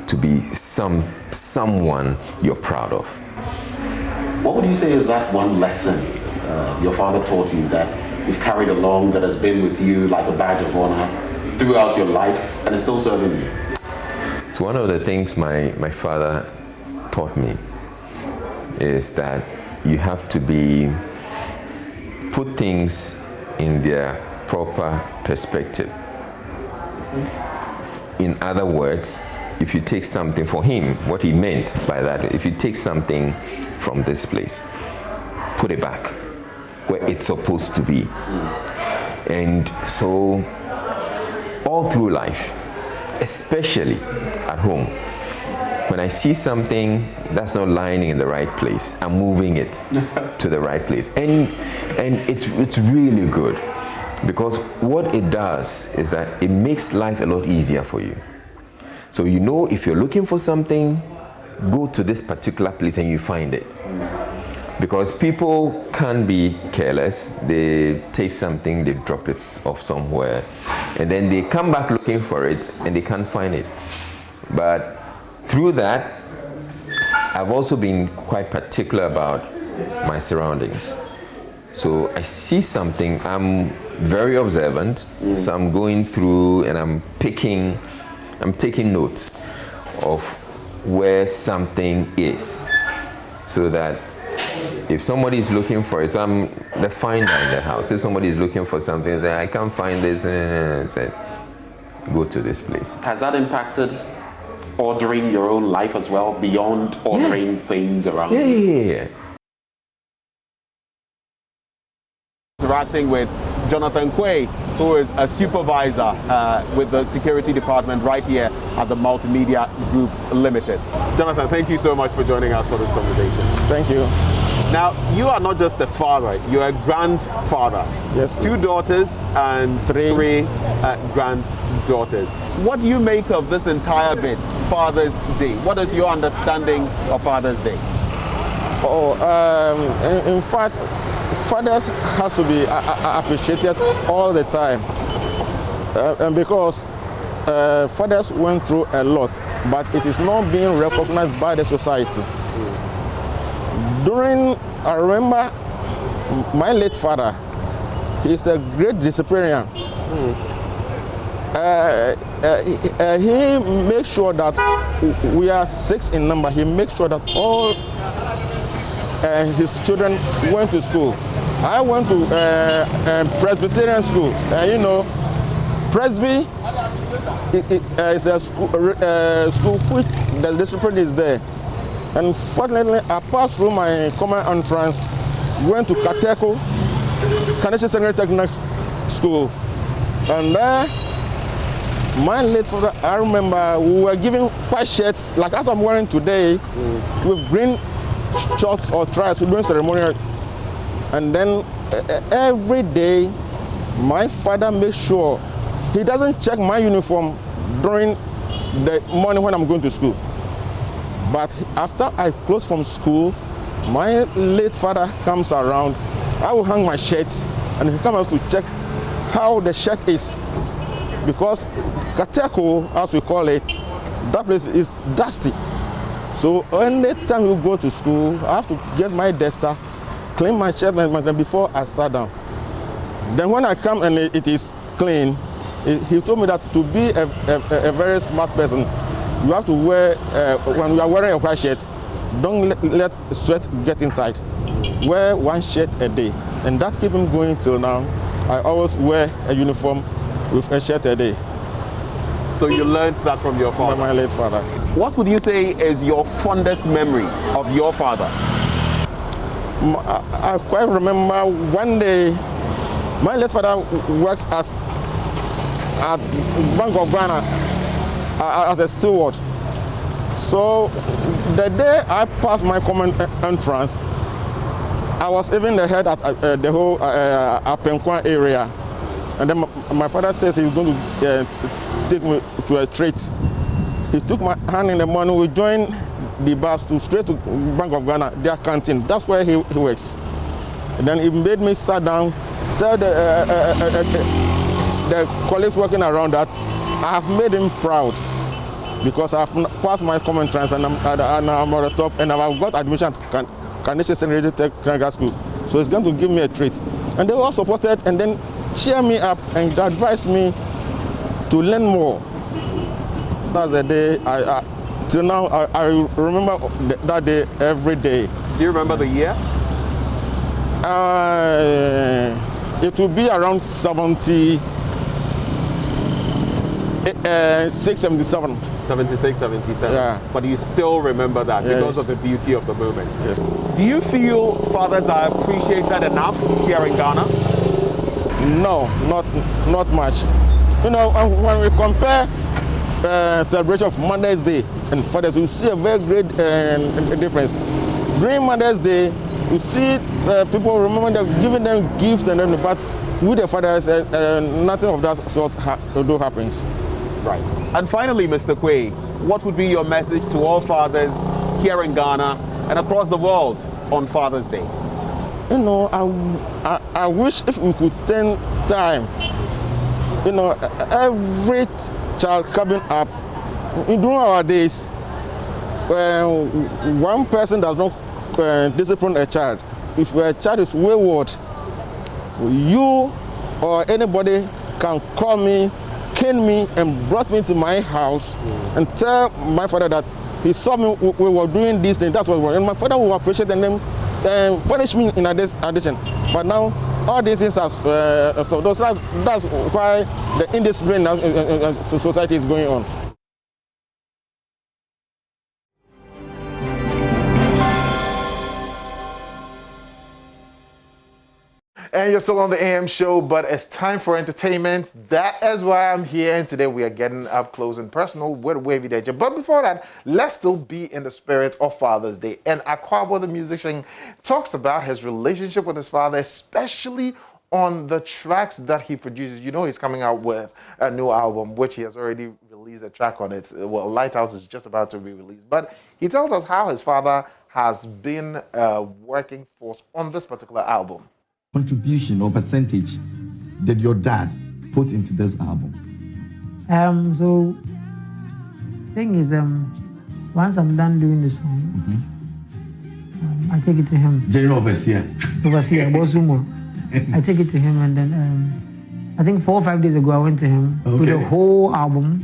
to be someone you're proud of. What would you say is that one lesson your father taught you that you've carried along, that has been with you like a badge of honor throughout your life and is still serving you? So one of the things my father taught me is that you have to put things in their proper perspective. In other words, if you take something for him, what he meant by that, if you take something from this place, put it back where it's supposed to be. And so all through life, especially at home, when I see something that's not lying in the right place, I'm moving it to the right place. And it's really good, because what it does is that it makes life a lot easier for you. So you know, if you're looking for something, go to this particular place and you find it. Because people can be careless. They take something, they drop it off somewhere, and then they come back looking for it and they can't find it. But through that, I've also been quite particular about my surroundings. So I see something, I'm very observant, so I'm going through and I'm taking notes of where something is, so that if somebody is looking for it, so I'm the finder in the house. If somebody is looking for something, I can't find this, say, go to this place. Has that impacted ordering your own life as well, beyond ordering things around you? Yeah. Interacting with Jonathan Quay, who is a supervisor with the security department right here at the Multimedia Group Limited. Jonathan, thank you so much for joining us for this conversation. Thank you. Now, you are not just a father, you're a grandfather. Yes. 2 daughters and 3 granddaughters. What do you make of this entire bit, Father's Day? What is your understanding of Father's Day? In fact, fathers has to be appreciated all the time, and because fathers went through a lot, but it is not being recognized by the society. I remember my late father, he's a great disciplinarian. He makes sure that we are 6 in number. He makes sure that all his children went to school. I went to Presbyterian school. You know, Presby is a school which the discipline is there. And fortunately, I passed through my common entrance, went to Kateko, Kaneshie Secondary Technical School. And there, my late father, I remember we were giving white shirts, like as I'm wearing today, with green shorts or tries, we're doing ceremonial. And then every day, my father makes sure he doesn't check my uniform during the morning when I'm going to school. But after I close from school, my late father comes around, I will hang my shirts, and he comes to check how the shirt is. Because Kateko, as we call it, that place is dusty. So anytime you go to school, I have to get my duster, clean my shirt before I sat down. Then when I come and it is clean, he told me that to be a very smart person, you have to wear, when you are wearing a white shirt, don't let sweat get inside. Wear 1 shirt a day. And that keeps him going till now. I always wear a uniform with a shirt a day. So you learned that from your father? From my late father. What would you say is your fondest memory of your father? I quite remember one day, my late father works at Bank of Ghana as a steward. So the day I passed my common entrance, I was even the head at the whole Apenkwan area. And then my father says he's going to take me to a treat. He took my hand in the morning, we joined the bus straight to Bank of Ghana, their canteen. That's where he works. And then he made me sit down, tell the colleagues working around that I have made him proud, because I've passed my common entrance and I'm at the top, and I've got admission to Kaneshie Secondary Technical School. So he's going to give me a treat. And they all supported and then cheer me up and advise me to learn more. That's the day till now I remember that day every day. Do you remember the year? It will be around 76, 77. 76, 77. Yeah. But you still remember that because of the beauty of the moment. Yes. Do you feel fathers are appreciated enough here in Ghana? No, not much. You know, when we compare celebration of Mother's Day and Father's Day, you see a very great difference. During Mother's Day, you see people remember them, giving them gifts and everything, but with the fathers, nothing of that sort happens. Right. And finally, Mr. Quay, what would be your message to all fathers here in Ghana and across the world on Father's Day? You know, I wish if we could turn time. You know, every child coming up, in our days, one person does not discipline a child. If a child is wayward, you or anybody can call me, cane me, and brought me to my house and tell my father that he saw me, we were doing this thing, that's what we were. And my father will appreciate and then punish me in addition. But now, all these things are stopped. That's why the indiscipline in society is going on. And you're still on the AM show, but it's time for entertainment. That is why I'm here. And today we are getting up close and personal with Wavy Deja. But before that, let's still be in the spirit of Father's Day. And Akwabo, the musician, talks about his relationship with his father, especially on the tracks that he produces. You know, he's coming out with a new album, which he has already released a track on it. Well, Lighthouse is just about to be released. But he tells us how his father has been a working force on this particular album. Contribution or percentage did your dad put into this album? So thing is, once I'm done doing the song, I take it to him. General Overseer. Bosumo. I take it to him, and then I think 4 or 5 days ago I went to him with the whole album.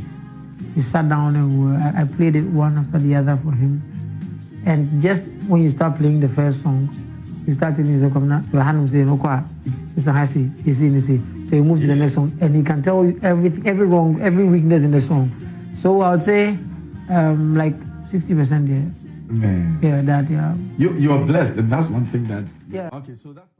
We sat down and I played it one after the other for him. And just when you start playing the first song, you start telling yourself, your hand saying, "Okay, it's a hasi, you see." So you move to the next song, and he can tell you everything, every wrong, every weakness in the song. So I would say, like 60%, yeah. Man. Yeah, that, yeah. You're blessed, and that's one thing that. Yeah. Okay, so that's.